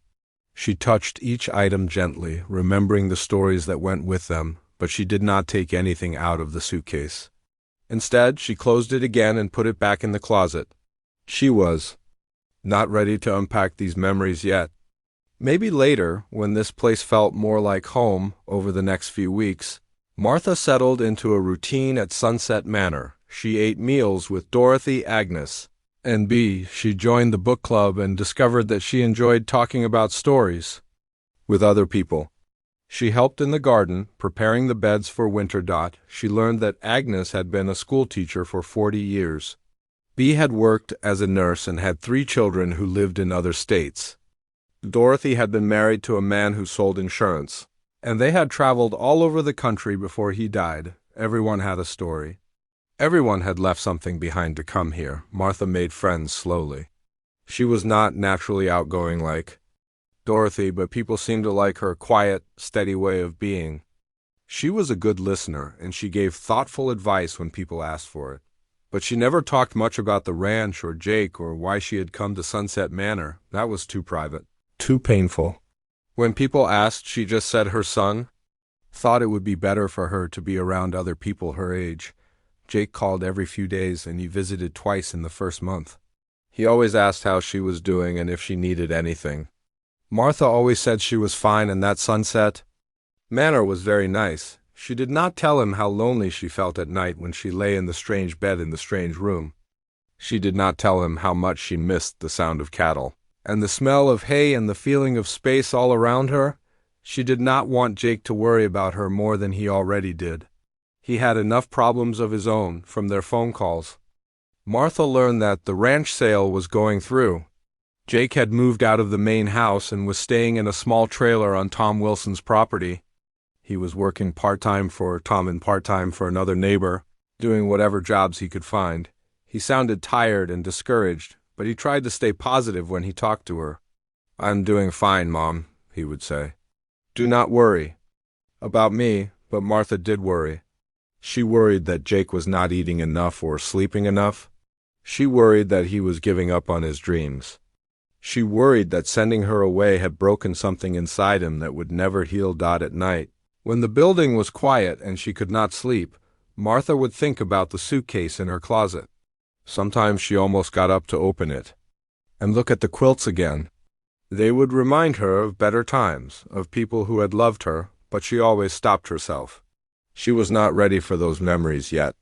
She touched each item gently, remembering the stories that went with them, but she did not take anything out of the suitcase. Instead, she closed it again and put it back in the closet. She was not ready to unpack these memories yet. Maybe later, when this place felt more like home over the next few weeks. Martha settled into a routine at Sunset Manor. she ate meals with Dorothy Agnes. And B, she joined the book club and discovered that she enjoyed talking about stories with other people. She helped in the garden, preparing the beds for winter. She learned that Agnes had been a schoolteacher for 40 years. B had worked as a nurse and had 3 children who lived in other states. Dorothy had been married to a man who sold insurance, and they had traveled all over the country before he died. Everyone had a story. Everyone had left something behind to come here. Martha made friends slowly. She was not naturally outgoing like Dorothy, but people seemed to like her quiet, steady way of being. She was a good listener, and she gave thoughtful advice when people asked for it. But she never talked much about the ranch or Jake or why she had come to Sunset Manor. That was too private, too painful. When people asked, she just said her son thought it would be better for her to be around other people her age. Jake called every few days, and he visited twice in the first month. He always asked how she was doing and if she needed anything. Martha always said she was fine, and that Sunset Manor was very nice. She did not tell him how lonely she felt at night when she lay in the strange bed in the strange room. She did not tell him how much she missed the sound of cattle and the smell of hay and the feeling of space all around her. She did not want Jake to worry about her more than he already did. He had enough problems of his own from their phone calls. Martha learned that the ranch sale was going through. Jake had moved out of the main house and was staying in a small trailer on Tom Wilson's property. He was working part-time for Tom and part-time for another neighbor, doing whatever jobs he could find. He sounded tired and discouraged, but he tried to stay positive when he talked to her. "I'm doing fine, Mom," he would say. "Do not worry about me," but Martha did worry. She worried that Jake was not eating enough or sleeping enough. She worried that he was giving up on his dreams. She worried that sending her away had broken something inside him that would never heal. At night, when the building was quiet and she could not sleep, Martha would think about the suitcase in her closet. Sometimes she almost got up to open it and look at the quilts again. They would remind her of better times, of people who had loved her, but she always stopped herself. She was not ready for those memories yet.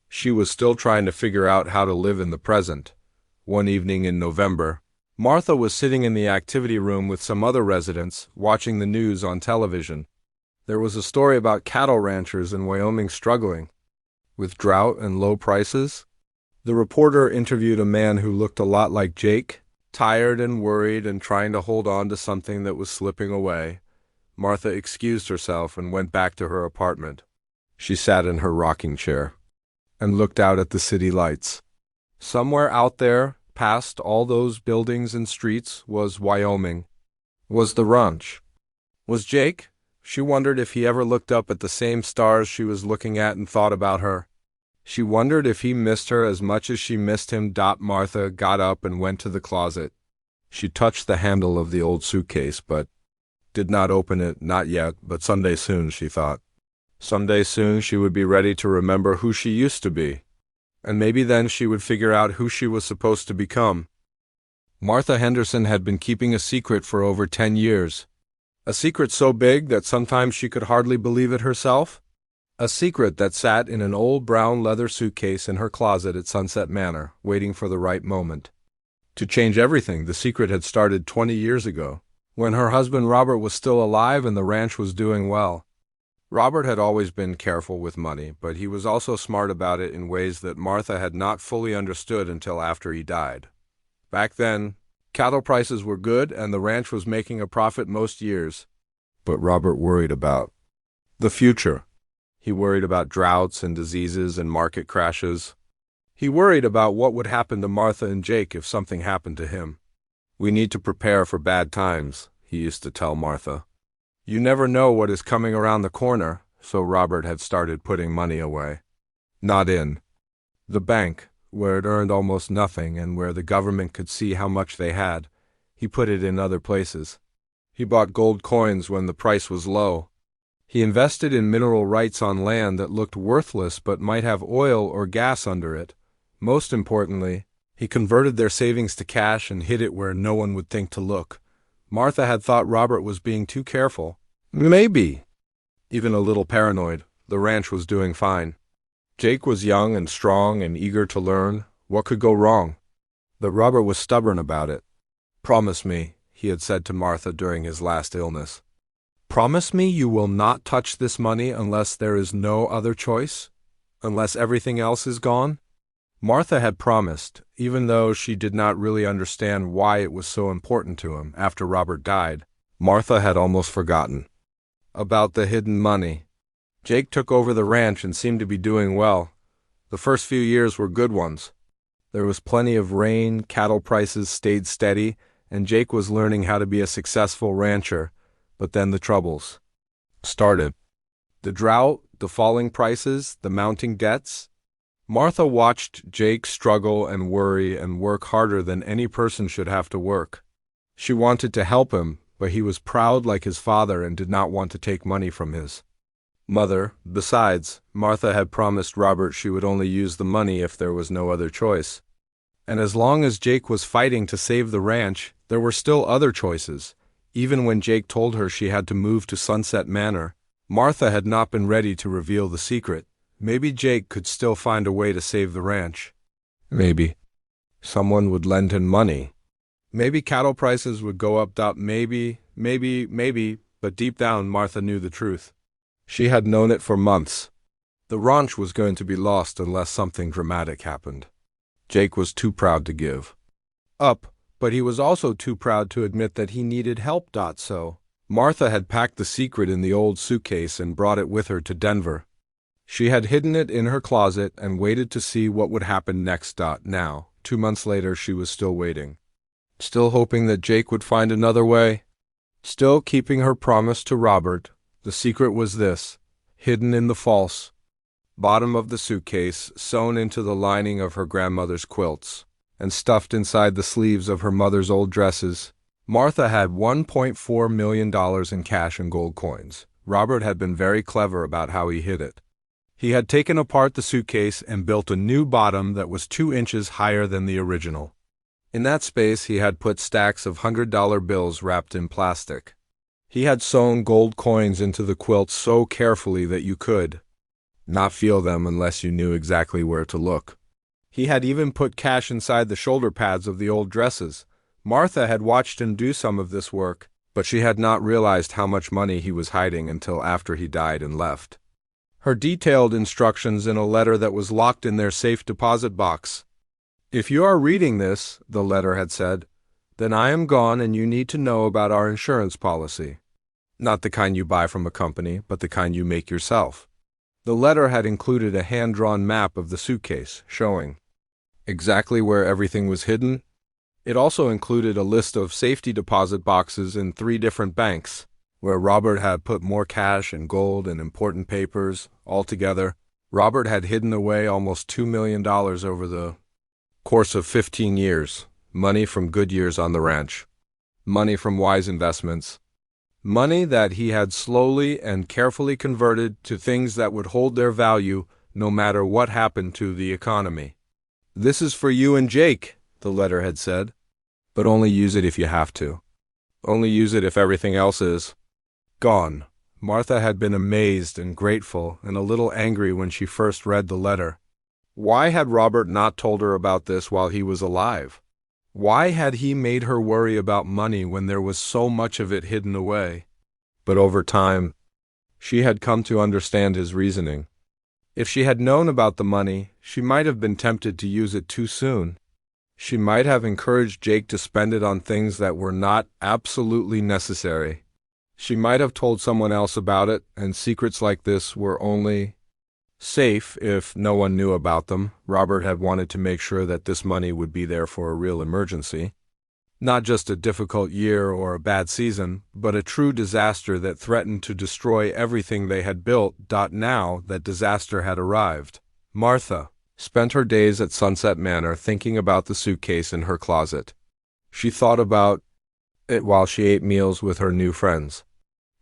She was still trying to figure out how to live in the present. One evening in November, Martha was sitting in the activity room with some other residents, watching the news on television. There was a story about cattle ranchers in Wyoming struggling with drought and low prices. The reporter interviewed a man who looked a lot like Jake, tired and worried and trying to hold on to something that was slipping away. Martha excused herself and went back to her apartment. She sat in her rocking chair and looked out at the city lights. Somewhere out there, past all those buildings and streets, was Wyoming. Was the ranch. Was Jake? She wondered if he ever looked up at the same stars she was looking at and thought about her. She wondered if he missed her as much as she missed him. Martha got up and went to the closet. She touched the handle of the old suitcase, but did not open it. Not yet, but someday soon, she thought. Someday soon she would be ready to remember who she used to be, and maybe then she would figure out who she was supposed to become. Martha Henderson had been keeping a secret for over 10 years. A secret so big that sometimes she could hardly believe it herself. A secret that sat in an old brown leather suitcase in her closet at Sunset Manor, waiting for the right moment. To change everything, the secret had started 20 years ago, when her husband Robert was still alive and the ranch was doing well. Robert had always been careful with money, but he was also smart about it in ways that Martha had not fully understood until after he died. Back then, cattle prices were good and the ranch was making a profit most years. But Robert worried about the future. He worried about droughts and diseases and market crashes. He worried about what would happen to Martha and Jake if something happened to him. "We need to prepare for bad times," he used to tell Martha. "You never know what is coming around the corner," so Robert had started putting money away. Not in the bank, where it earned almost nothing and where the government could see how much they had. He put it in other places. He bought gold coins when the price was low. He invested in mineral rights on land that looked worthless but might have oil or gas under it. Most importantly, he converted their savings to cash and hid it where no one would think to look. Martha had thought Robert was being too careful. Maybe even a little paranoid. The ranch was doing fine. Jake was young and strong and eager to learn. What could go wrong? But Robert was stubborn about it. "Promise me," he had said to Martha during his last illness. "Promise me you will not touch this money unless there is no other choice? Unless everything else is gone?" Martha had promised, even though she did not really understand why it was so important to him. After Robert died, Martha had almost forgotten about the hidden money. Jake took over the ranch and seemed to be doing well. The first few years were good ones. There was plenty of rain, cattle prices stayed steady, and Jake was learning how to be a successful rancher. But then the troubles started. The drought, the falling prices, the mounting debts. Martha watched Jake struggle and worry and work harder than any person should have to work. She wanted to help him, but he was proud like his father and did not want to take money from his mother. Besides, Martha had promised Robert she would only use the money if there was no other choice. And as long as Jake was fighting to save the ranch, there were still other choices. Even when Jake told her she had to move to Sunset Manor, Martha had not been ready to reveal the secret. Maybe Jake could still find a way to save the ranch. Maybe someone would lend him money. Maybe cattle prices would go up. Maybe, but deep down Martha knew the truth. She had known it for months. The ranch was going to be lost unless something dramatic happened. Jake was too proud to give up, but he was also too proud to admit that he needed help. So Martha had packed the secret in the old suitcase and brought it with her to Denver. She had hidden it in her closet and waited to see what would happen next. Now, 2 months later, she was still waiting. Still hoping that Jake would find another way. Still keeping her promise to Robert. The secret was this, hidden in the false bottom of the suitcase, sewn into the lining of her grandmother's quilts, and stuffed inside the sleeves of her mother's old dresses. Martha had $1.4 million in cash and gold coins. Robert had been very clever about how he hid it. He had taken apart the suitcase and built a new bottom that was 2 inches higher than the original. In that space, he had put stacks of $100 bills wrapped in plastic. He had sewn gold coins into the quilt so carefully that you could not feel them unless you knew exactly where to look. He had even put cash inside the shoulder pads of the old dresses. Martha had watched him do some of this work, but she had not realized how much money he was hiding until after he died and left her detailed instructions in a letter that was locked in their safe deposit box. "If you are reading this," the letter had said, "then I am gone and you need to know about our insurance policy. Not the kind you buy from a company, but the kind you make yourself." The letter had included a hand-drawn map of the suitcase, showing exactly where everything was hidden. It also included a list of safety deposit boxes in 3 different banks, where Robert had put more cash and gold and important papers. Altogether, Robert had hidden away almost $2 million over the course of 15 years. Money from good years on the ranch. Money from wise investments. Money that he had slowly and carefully converted to things that would hold their value no matter what happened to the economy. "This is for you and Jake," the letter had said. "But only use it if you have to. Only use it if everything else is gone." Martha had been amazed and grateful and a little angry when she first read the letter. Why had Robert not told her about this while he was alive? Why had he made her worry about money when there was so much of it hidden away? But over time, she had come to understand his reasoning. If she had known about the money, she might have been tempted to use it too soon. She might have encouraged Jake to spend it on things that were not absolutely necessary. She might have told someone else about it, and secrets like this were only safe if no one knew about them. Robert had wanted to make sure that this money would be there for a real emergency. Not just a difficult year or a bad season, but a true disaster that threatened to destroy everything they had built. Now that disaster had arrived. Martha spent her days at Sunset Manor thinking about the suitcase in her closet. She thought about it while she ate meals with her new friends.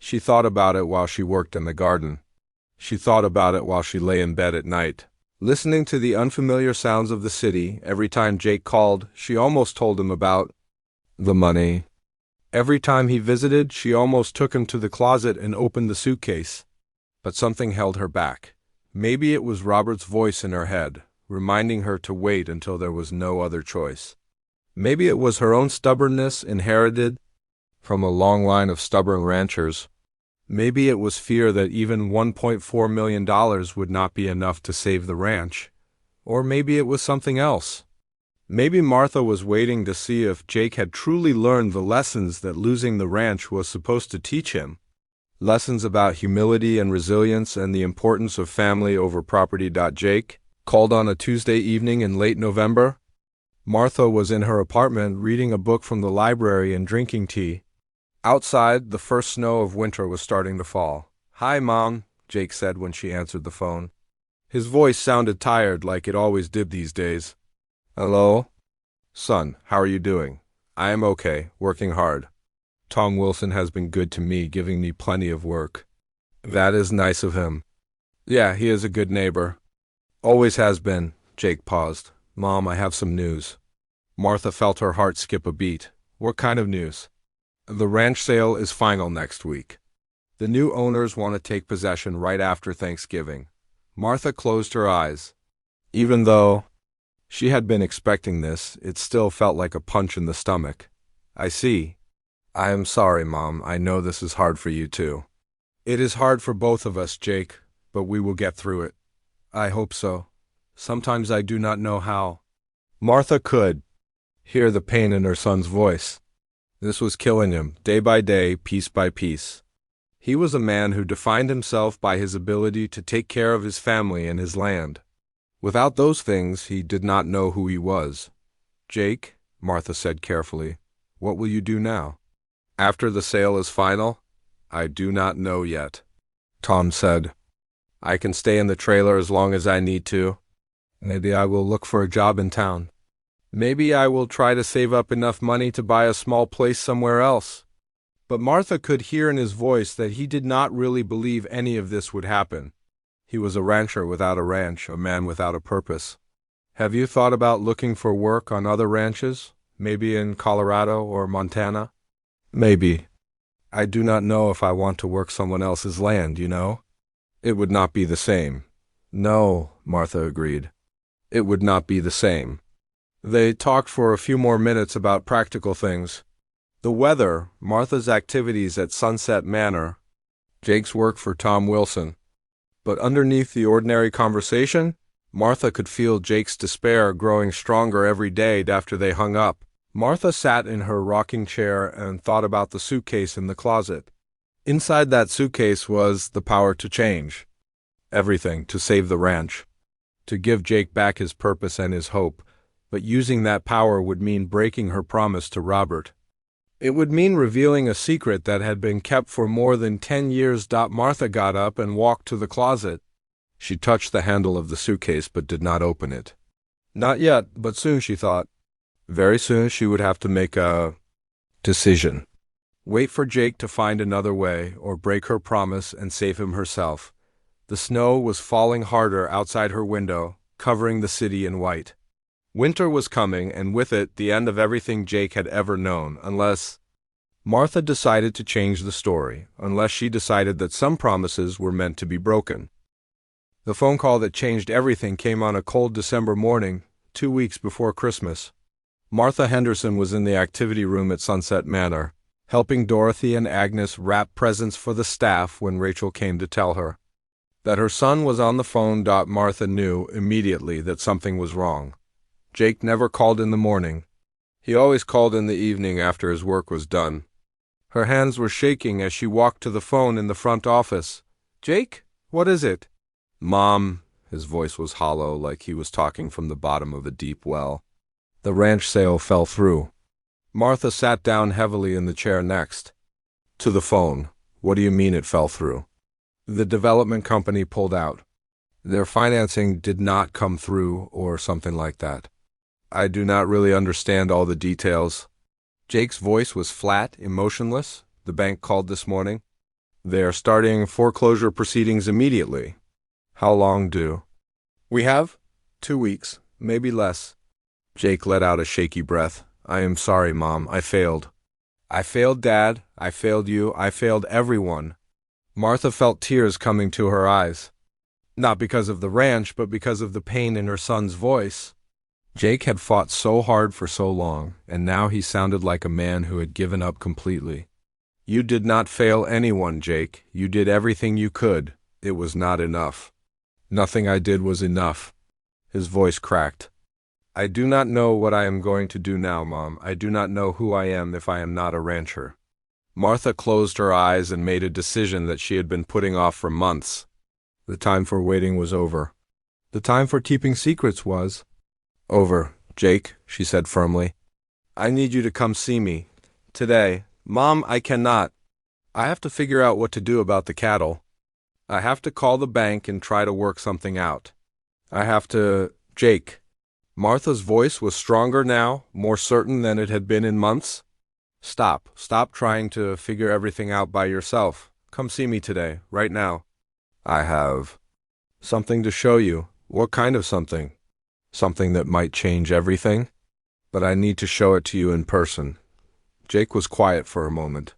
She thought about it while she worked in the garden. She thought about it while she lay in bed at night, listening to the unfamiliar sounds of the city. Every time Jake called, she almost told him about the money. Every time he visited, she almost took him to the closet and opened the suitcase. But something held her back. Maybe it was Robert's voice in her head, reminding her to wait until there was no other choice. Maybe it was her own stubbornness inherited from a long line of stubborn ranchers. Maybe it was fear that even $1.4 million would not be enough to save the ranch. Or maybe it was something else. Maybe Martha was waiting to see if Jake had truly learned the lessons that losing the ranch was supposed to teach him. Lessons about humility and resilience and the importance of family over property. Jake called on a Tuesday evening in late November. Martha was in her apartment reading a book from the library and drinking tea. Outside, the first snow of winter was starting to fall. "Hi, Mom," Jake said when she answered the phone. His voice sounded tired like it always did these days. "Hello? Son, how are you doing?" "I am okay, working hard. Tom Wilson has been good to me, giving me plenty of work." "That is nice of him." "Yeah, he is a good neighbor. Always has been." Jake paused. "Mom, I have some news." Martha felt her heart skip a beat. "What kind of news?" "The ranch sale is final next week. The new owners want to take possession right after Thanksgiving." Martha closed her eyes. Even though she had been expecting this, it still felt like a punch in the stomach. "I see. I am sorry, Mom. I know this is hard for you too." "It is hard for both of us, Jake, but we will get through it." "I hope so. Sometimes I do not know how." Martha could hear the pain in her son's voice. This was killing him, day by day, piece by piece. He was a man who defined himself by his ability to take care of his family and his land. Without those things, he did not know who he was. "Jake," Martha said carefully, "what will you do now?" "After the sale is final?" "I do not know yet." Tom said, "I can stay in the trailer as long as I need to. Maybe I will look for a job in town. Maybe I will try to save up enough money to buy a small place somewhere else." But Martha could hear in his voice that he did not really believe any of this would happen. He was a rancher without a ranch, a man without a purpose. "Have you thought about looking for work on other ranches? Maybe in Colorado or Montana?" "Maybe. I do not know if I want to work someone else's land, you know? It would not be the same." "No," Martha agreed. "It would not be the same." They talked for a few more minutes about practical things. The weather, Martha's activities at Sunset Manor, Jake's work for Tom Wilson. But underneath the ordinary conversation, Martha could feel Jake's despair growing stronger every day after they hung up. Martha sat in her rocking chair and thought about the suitcase in the closet. Inside that suitcase was the power to change. Everything to save the ranch. To give Jake back his purpose and his hope. But using that power would mean breaking her promise to Robert. It would mean revealing a secret that had been kept for more than 10 years. Martha got up and walked to the closet. She touched the handle of the suitcase but did not open it. Not yet, but soon, she thought. Very soon she would have to make a decision. Wait for Jake to find another way, or break her promise and save him herself. The snow was falling harder outside her window, covering the city in white. Winter was coming, and with it the end of everything Jake had ever known, unless Martha decided to change the story, unless she decided that some promises were meant to be broken. The phone call that changed everything came on a cold December morning, 2 weeks before Christmas. Martha Henderson was in the activity room at Sunset Manor, helping Dorothy and Agnes wrap presents for the staff when Rachel came to tell her that her son was on the phone. Martha knew immediately that something was wrong. Jake never called in the morning. He always called in the evening after his work was done. Her hands were shaking as she walked to the phone in the front office. "Jake, what is it?" "Mom," his voice was hollow, like he was talking from the bottom of a deep well. "The ranch sale fell through." Martha sat down heavily in the chair next to the phone. "What do you mean it fell through?" "The development company pulled out. Their financing did not come through, or something like that. I do not really understand all the details." Jake's voice was flat, emotionless. "The bank called this morning. They are starting foreclosure proceedings immediately." "How long do we have?" 2 weeks, maybe less." Jake let out a shaky breath. "I am sorry, Mom. I failed. I failed Dad. I failed you. I failed everyone." Martha felt tears coming to her eyes. Not because of the ranch, but because of the pain in her son's voice. Jake had fought so hard for so long, and now he sounded like a man who had given up completely. You did not fail anyone, Jake. You did everything you could. It was not enough. Nothing I did was enough. His voice cracked. I do not know what I am going to do now, Mom. I do not know who I am if I am not a rancher. Martha closed her eyes and made a decision that she had been putting off for months. The time for waiting was over. The time for keeping secrets was over. Jake, she said firmly, I need you to come see me. Today. Mom, I cannot. I have to figure out what to do about the cattle. I have to call the bank and try to work something out. I have to… Jake. Martha's voice was stronger now, more certain than it had been in months. Stop. Stop trying to figure everything out by yourself. Come see me today, right now. I have something to show you. What kind of something? Something that might change everything? But I need to show it to you in person. Jake was quiet for a moment.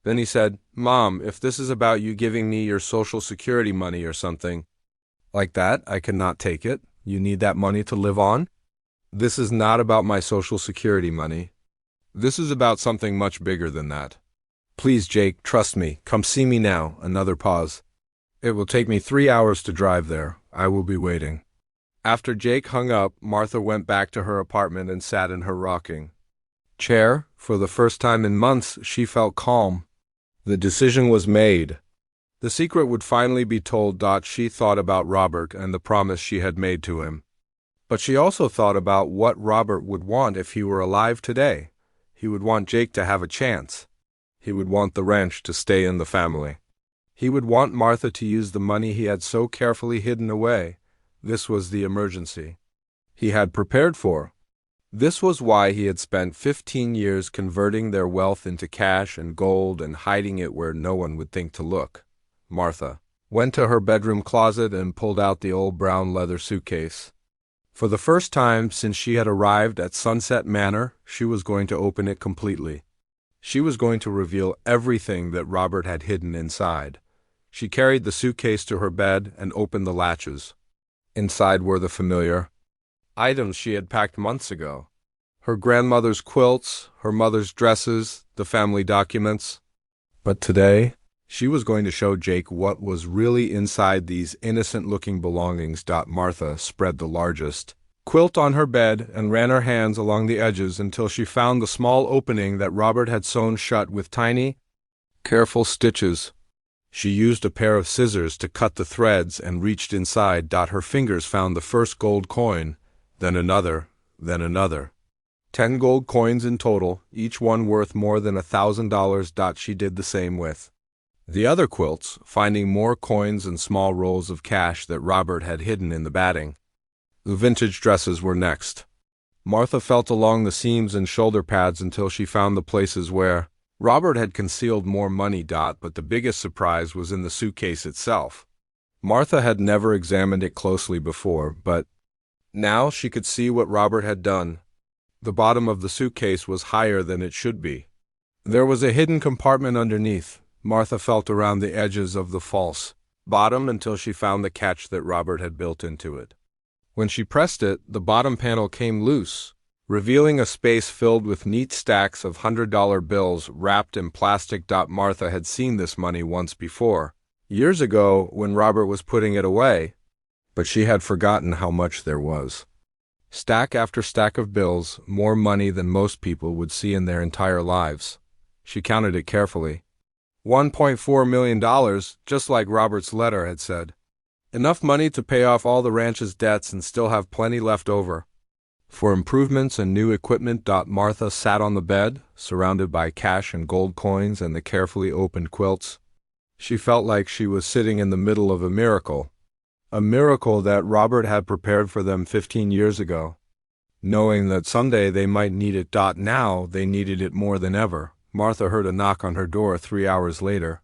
Then he said, Mom, if this is about you giving me your Social Security money or something like that, I cannot take it. You need that money to live on? This is not about my Social Security money. This is about something much bigger than that. Please, Jake, trust me. Come see me now. Another pause. It will take me 3 hours to drive there. I will be waiting. After Jake hung up, Martha went back to her apartment and sat in her rocking chair. For the first time in months, she felt calm. The decision was made. The secret would finally be told. She thought about Robert and the promise she had made to him. But she also thought about what Robert would want if he were alive today. He would want Jake to have a chance. He would want the ranch to stay in the family. He would want Martha to use the money he had so carefully hidden away. This was the emergency he had prepared for. This was why he had spent 15 years converting their wealth into cash and gold and hiding it where no one would think to look. Martha went to her bedroom closet and pulled out the old brown leather suitcase. For the first time since she had arrived at Sunset Manor, she was going to open it completely. She was going to reveal everything that Robert had hidden inside. She carried the suitcase to her bed and opened the latches. Inside were the familiar items she had packed months ago. Her grandmother's quilts, her mother's dresses, the family documents. But today, she was going to show Jake what was really inside these innocent-looking belongings. Martha spread the largest quilt on her bed and ran her hands along the edges until she found the small opening that Robert had sewn shut with tiny, careful stitches. She used a pair of scissors to cut the threads and reached inside. Her fingers found the first gold coin, then another, then another. 10 gold coins in total, each one worth more than $1,000. She did the same with the other quilts, finding more coins and small rolls of cash that Robert had hidden in the batting. The vintage dresses were next. Martha felt along the seams and shoulder pads until she found the places where Robert had concealed more money. But the biggest surprise was in the suitcase itself. Martha had never examined it closely before, but now she could see what Robert had done. The bottom of the suitcase was higher than it should be. There was a hidden compartment underneath. Martha felt around the edges of the false bottom until she found the catch that Robert had built into it. When she pressed it, the bottom panel came loose, revealing a space filled with neat stacks of $100 bills wrapped in plastic. Martha had seen this money once before, years ago when Robert was putting it away, but she had forgotten how much there was. Stack after stack of bills, more money than most people would see in their entire lives. She counted it carefully. $1.4 million, just like Robert's letter had said. Enough money to pay off all the ranch's debts and still have plenty left over for improvements and new equipment. Martha sat on the bed, surrounded by cash and gold coins and the carefully opened quilts. She felt like she was sitting in the middle of a miracle that Robert had prepared for them 15 years ago, knowing that someday they might need it. Now they needed it more than ever. Martha heard a knock on her door 3 hours later.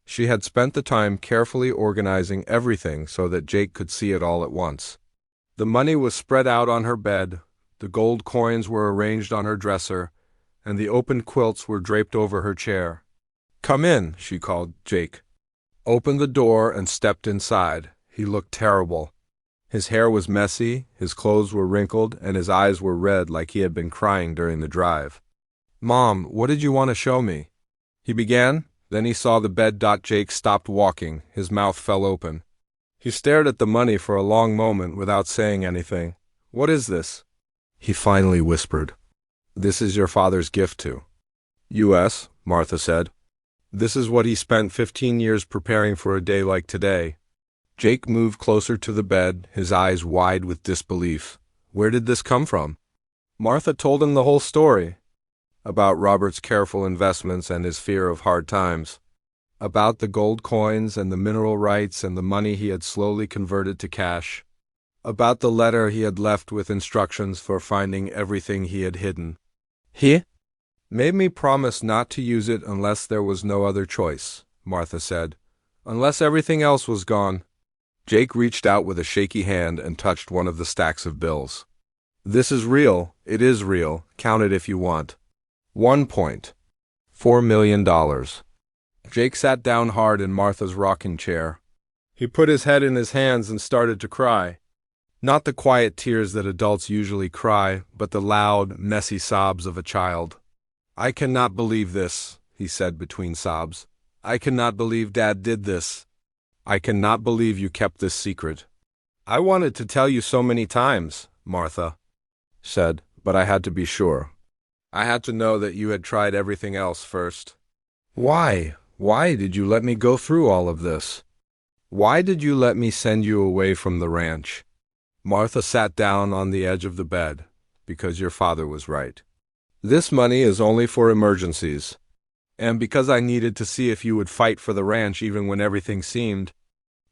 She had spent the time carefully organizing everything so that Jake could see it all at once. The money was spread out on her bed, the gold coins were arranged on her dresser, and the opened quilts were draped over her chair. "Come in," she called Jake. Opened the door and stepped inside. He looked terrible. His hair was messy, his clothes were wrinkled, and his eyes were red like he had been crying during the drive. "Mom, what did you want to show me?" he began. Then he saw the bed. Jake stopped walking. His mouth fell open. He stared at the money for a long moment without saying anything. "What is this?" he finally whispered. "This is your father's gift to U.S.," Martha said. "This is what he spent 15 years preparing for a day like today." Jake moved closer to the bed, his eyes wide with disbelief. Where did this come from? Martha told him the whole story. About Robert's careful investments and his fear of hard times. About the gold coins and the mineral rights and the money he had slowly converted to cash. About the letter he had left with instructions for finding everything he had hidden. He made me promise not to use it unless there was no other choice, Martha said. Unless everything else was gone. Jake reached out with a shaky hand and touched one of the stacks of bills. "This is real. It is real. Count it if you want. $1.4 million. Jake sat down hard in Martha's rocking chair. He put his head in his hands and started to cry. Not the quiet tears that adults usually cry, but the loud, messy sobs of a child. "I cannot believe this," he said between sobs. "I cannot believe Dad did this. I cannot believe you kept this secret." "I wanted to tell you so many times," Martha said, "but I had to be sure. I had to know that you had tried everything else first." "Why? Why did you let me go through all of this? Why did you let me send you away from the ranch?" Martha sat down on the edge of the bed. "Because your father was right. This money is only for emergencies. And because I needed to see if you would fight for the ranch even when everything seemed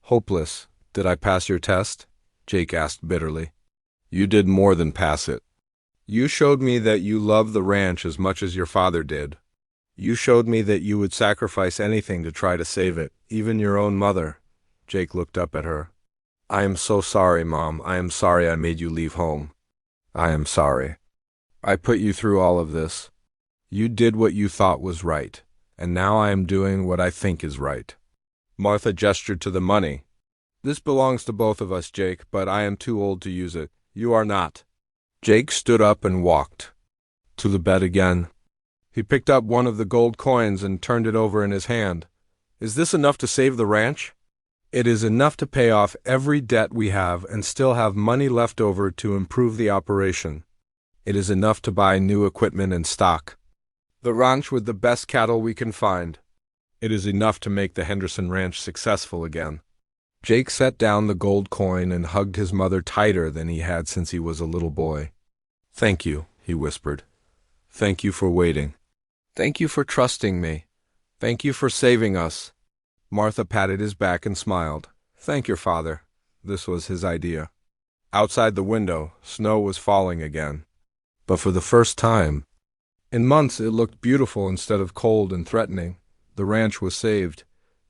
hopeless." "Did I pass your test?" Jake asked bitterly. "You did more than pass it. You showed me that you love the ranch as much as your father did. You showed me that you would sacrifice anything to try to save it, even your own mother." Jake looked up at her. "I am so sorry, Mom. I am sorry I made you leave home. I am sorry. I put you through all of this. You did what you thought was right, and now I am doing what I think is right." Martha gestured to the money. "This belongs to both of us, Jake, but I am too old to use it. You are not." Jake stood up and walked to the bed again. He picked up one of the gold coins and turned it over in his hand. "Is this enough to save the ranch?" "It is enough to pay off every debt we have and still have money left over to improve the operation. It is enough to buy new equipment and stock. The ranch with the best cattle we can find. It is enough to make the Henderson Ranch successful again." Jake set down the gold coin and hugged his mother tighter than he had since he was a little boy. "Thank you," he whispered. "Thank you for waiting. Thank you for trusting me. Thank you for saving us." Martha patted his back and smiled. "Thank your father. This was his idea." Outside the window, snow was falling again. But for the first time in months, it looked beautiful instead of cold and threatening. The ranch was saved.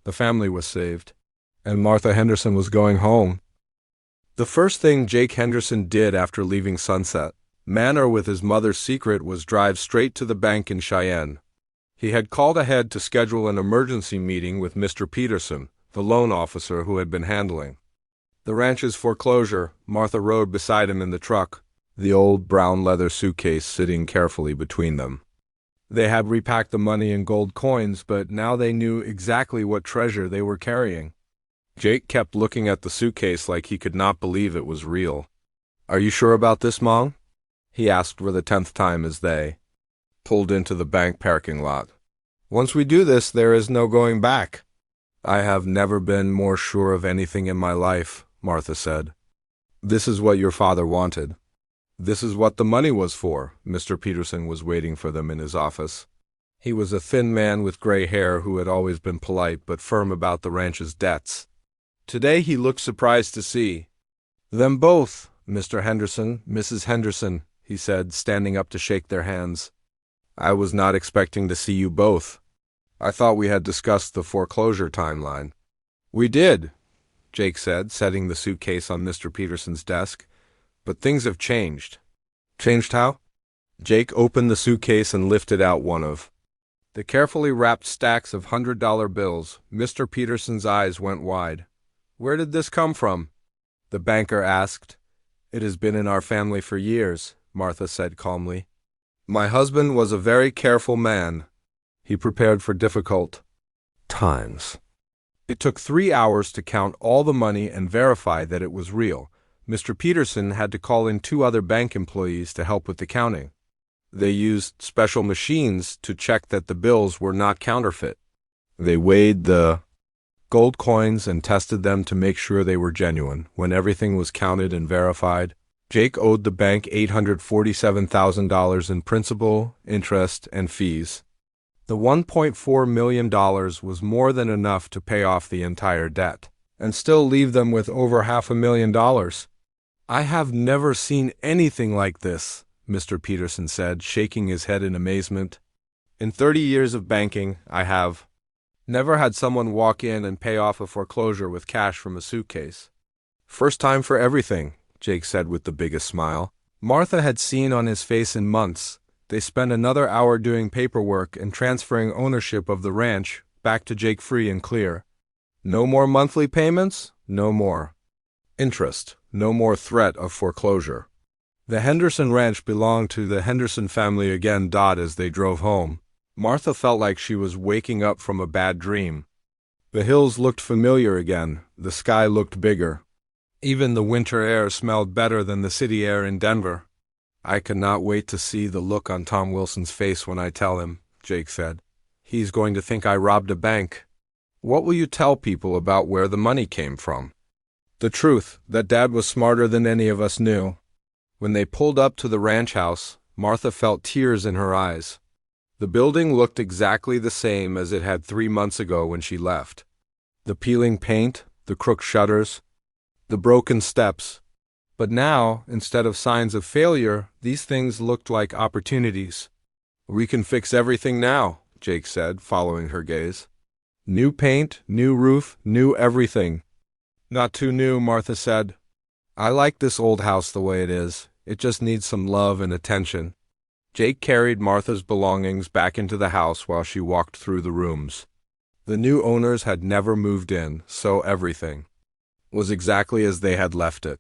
The family was saved. And Martha Henderson was going home. The first thing Jake Henderson did after leaving Sunset Manor with his mother's secret was drive straight to the bank in Cheyenne. He had called ahead to schedule an emergency meeting with Mr. Peterson, the loan officer who had been handling the ranch's foreclosure. Martha rode beside him in the truck, the old brown leather suitcase sitting carefully between them. They had repacked the money in gold coins, but now they knew exactly what treasure they were carrying. Jake kept looking at the suitcase like he could not believe it was real. "Are you sure about this, Mom?" he asked for the 10th time as they pulled into the bank parking lot. "Once we do this, there is no going back." "I have never been more sure of anything in my life," Martha said. "This is what your father wanted. This is what the money was for." Mr. Peterson was waiting for them in his office. He was a thin man with gray hair who had always been polite but firm about the ranch's debts. Today he looked surprised to see them both. "Mr. Henderson, Mrs. Henderson," he said, standing up to shake their hands. "I was not expecting to see you both. I thought we had discussed the foreclosure timeline." "We did," Jake said, setting the suitcase on Mr. Peterson's desk. "But things have changed." "Changed how?" Jake opened the suitcase and lifted out one of the carefully wrapped stacks of $100 bills. Mr. Peterson's eyes went wide. Where did this come from? The banker asked. It has been in our family for years, Martha said calmly. My husband was a very careful man. He prepared for difficult times. It took 3 hours to count all the money and verify that it was real. Mr. Peterson had to call in 2 other bank employees to help with the counting. They used special machines to check that the bills were not counterfeit. They weighed the gold coins and tested them to make sure they were genuine. When everything was counted and verified, Jake owed the bank $847,000 in principal, interest, and fees. The $1.4 million was more than enough to pay off the entire debt, and still leave them with over $500,000. I have never seen anything like this, Mr. Peterson said, shaking his head in amazement. In 30 years of banking, I have never had someone walk in and pay off a foreclosure with cash from a suitcase. First time for everything, Jake said with the biggest smile. Martha had seen on his face in months. They spent another hour doing paperwork and transferring ownership of the ranch back to Jake free and clear. No more monthly payments, no more interest, no more threat of foreclosure. The Henderson ranch belonged to the Henderson family again. As they drove home, Martha felt like she was waking up from a bad dream. The hills looked familiar again, the sky looked bigger. Even the winter air smelled better than the city air in Denver. I cannot wait to see the look on Tom Wilson's face when I tell him, Jake said. He's going to think I robbed a bank. What will you tell people about where the money came from? The truth, that Dad was smarter than any of us knew. When they pulled up to the ranch house, Martha felt tears in her eyes. The building looked exactly the same as it had 3 months ago when she left. The peeling paint, the crooked shutters, the broken steps. But now, instead of signs of failure, these things looked like opportunities. We can fix everything now, Jake said, following her gaze. New paint, new roof, new everything. Not too new, Martha said. I like this old house the way it is. It just needs some love and attention. Jake carried Martha's belongings back into the house while she walked through the rooms. The new owners had never moved in, so everything was exactly as they had left it.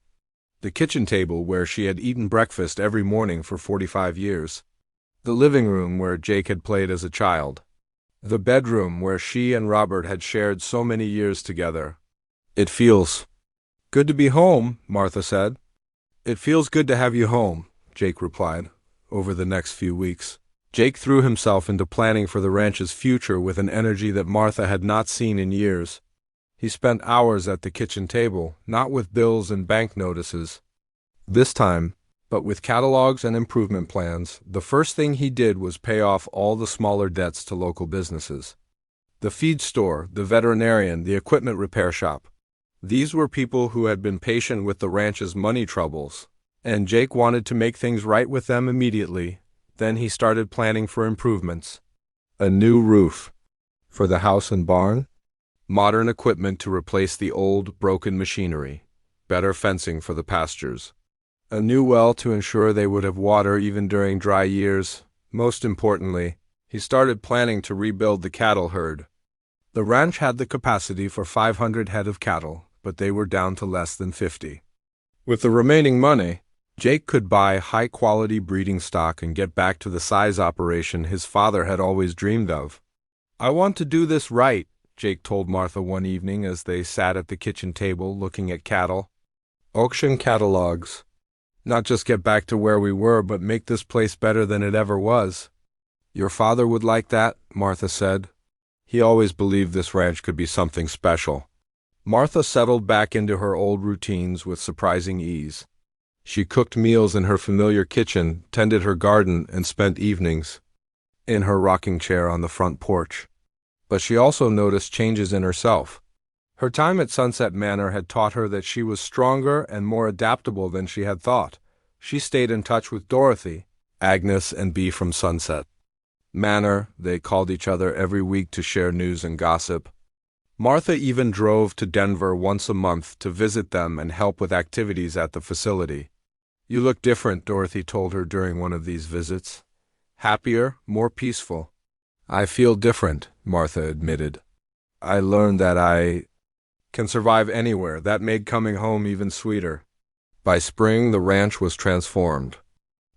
The kitchen table where she had eaten breakfast every morning for 45 years. The living room where Jake had played as a child. The bedroom where she and Robert had shared so many years together. It feels good to be home, Martha said. It feels good to have you home, Jake replied. Over the next few weeks, Jake threw himself into planning for the ranch's future with an energy that Martha had not seen in years. He spent hours at the kitchen table, not with bills and bank notices this time, but with catalogs and improvement plans. The first thing he did was pay off all the smaller debts to local businesses. The feed store, the veterinarian, the equipment repair shop. These were people who had been patient with the ranch's money troubles, and Jake wanted to make things right with them immediately. Then he started planning for improvements. A new roof for the house and barn. Modern equipment to replace the old, broken machinery. Better fencing for the pastures. A new well to ensure they would have water even during dry years. Most importantly, he started planning to rebuild the cattle herd. The ranch had the capacity for 500 head of cattle, but they were down to less than 50. With the remaining money, Jake could buy high-quality breeding stock and get back to the size operation his father had always dreamed of. I want to do this right, Jake told Martha one evening as they sat at the kitchen table looking at cattle. Auction catalogs. Not just get back to where we were, but make this place better than it ever was. Your father would like that, Martha said. He always believed this ranch could be something special. Martha settled back into her old routines with surprising ease. She cooked meals in her familiar kitchen, tended her garden, and spent evenings in her rocking chair on the front porch. But she also noticed changes in herself. Her time at Sunset Manor had taught her that she was stronger and more adaptable than she had thought. She stayed in touch with Dorothy, Agnes, and Bea from Sunset Manor. They called each other every week to share news and gossip. Martha even drove to Denver once a month to visit them and help with activities at the facility. You look different, Dorothy told her during one of these visits. Happier, more peaceful. I feel different, Martha admitted. I learned that can survive anywhere. That made coming home even sweeter. By spring, the ranch was transformed.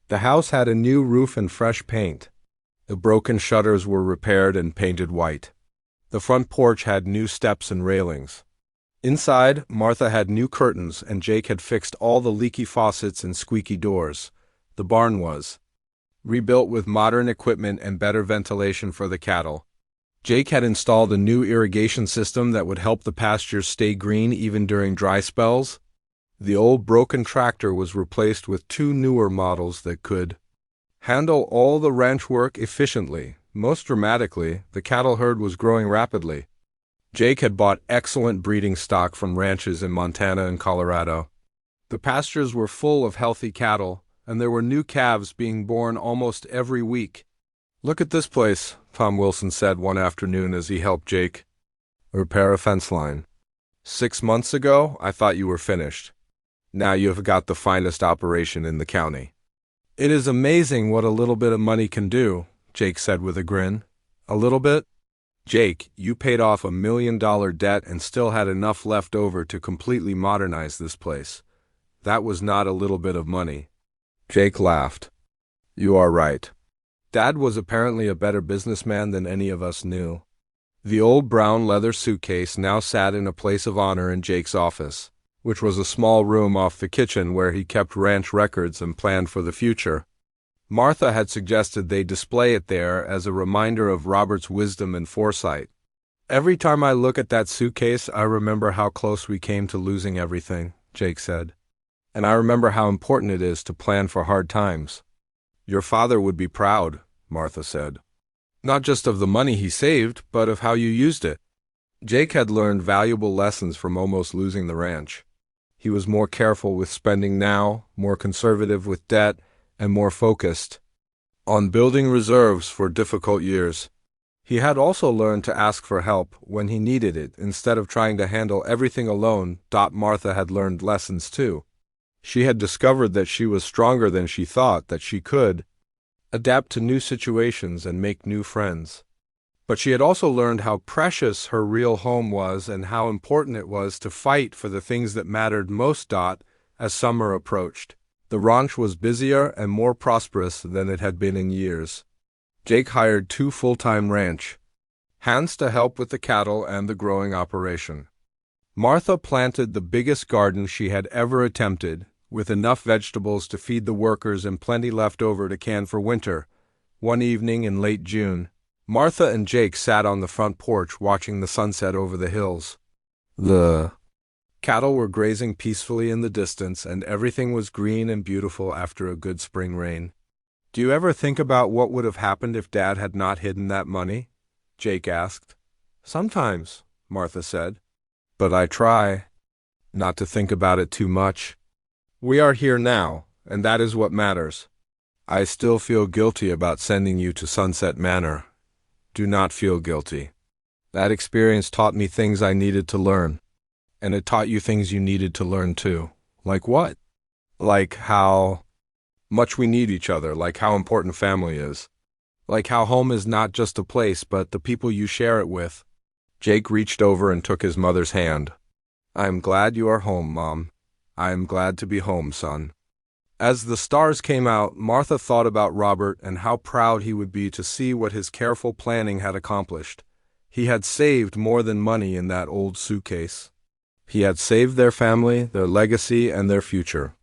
The house had a new roof and fresh paint. The broken shutters were repaired and painted white. The front porch had new steps and railings. Inside, Martha had new curtains and Jake had fixed all the leaky faucets and squeaky doors. The barn was rebuilt with modern equipment and better ventilation for the cattle. Jake had installed a new irrigation system that would help the pastures stay green even during dry spells. The old broken tractor was replaced with two newer models that could handle all the ranch work efficiently. Most dramatically, the cattle herd was growing rapidly. Jake had bought excellent breeding stock from ranches in Montana and Colorado. The pastures were full of healthy cattle, and there were new calves being born almost every week. "Look at this place," Tom Wilson said one afternoon as he helped Jake repair a fence line. "6 months ago, I thought you were finished. Now you have got the finest operation in the county." "It is amazing what a little bit of money can do," Jake said with a grin. "A little bit?" "Jake, you paid off $1 million debt and still had enough left over to completely modernize this place. That was not a little bit of money." Jake laughed. "You are right. Dad was apparently a better businessman than any of us knew." The old brown leather suitcase now sat in a place of honor in Jake's office, which was a small room off the kitchen where he kept ranch records and planned for the future. Martha had suggested they display it there as a reminder of Robert's wisdom and foresight. "Every time I look at that suitcase, I remember how close we came to losing everything," Jake said. "And I remember how important it is to plan for hard times." "Your father would be proud," Martha said. "Not just of the money he saved, but of how you used it." Jake had learned valuable lessons from almost losing the ranch. He was more careful with spending now, more conservative with debt, and more focused on building reserves for difficult years. He had also learned to ask for help when he needed it instead of trying to handle everything alone. Martha had learned lessons too. She had discovered that she was stronger than she thought, that she could adapt to new situations and make new friends. But she had also learned how precious her real home was and how important it was to fight for the things that mattered most. As summer approached, the ranch was busier and more prosperous than it had been in years. Jake hired 2 full-time ranch hands to help with the cattle and the growing operation. Martha planted the biggest garden she had ever attempted, with enough vegetables to feed the workers and plenty left over to can for winter. One evening in late June, Martha and Jake sat on the front porch watching the sunset over the hills. The cattle were grazing peacefully in the distance, and everything was green and beautiful after a good spring rain. "Do you ever think about what would have happened if Dad had not hidden that money?" Jake asked. "Sometimes," Martha said. "But I try not to think about it too much. We are here now, and that is what matters. I still feel guilty about sending you to Sunset Manor. Do not feel guilty. That experience taught me things I needed to learn. And it taught you things you needed to learn too." "Like what?" "Like how much we need each other, like how important family is. Like how home is not just a place, but the people you share it with." Jake reached over and took his mother's hand. "I am glad you are home, Mom. I am glad to be home, son." As the stars came out, Martha thought about Robert and how proud he would be to see what his careful planning had accomplished. He had saved more than money in that old suitcase. He had saved their family, their legacy, and their future.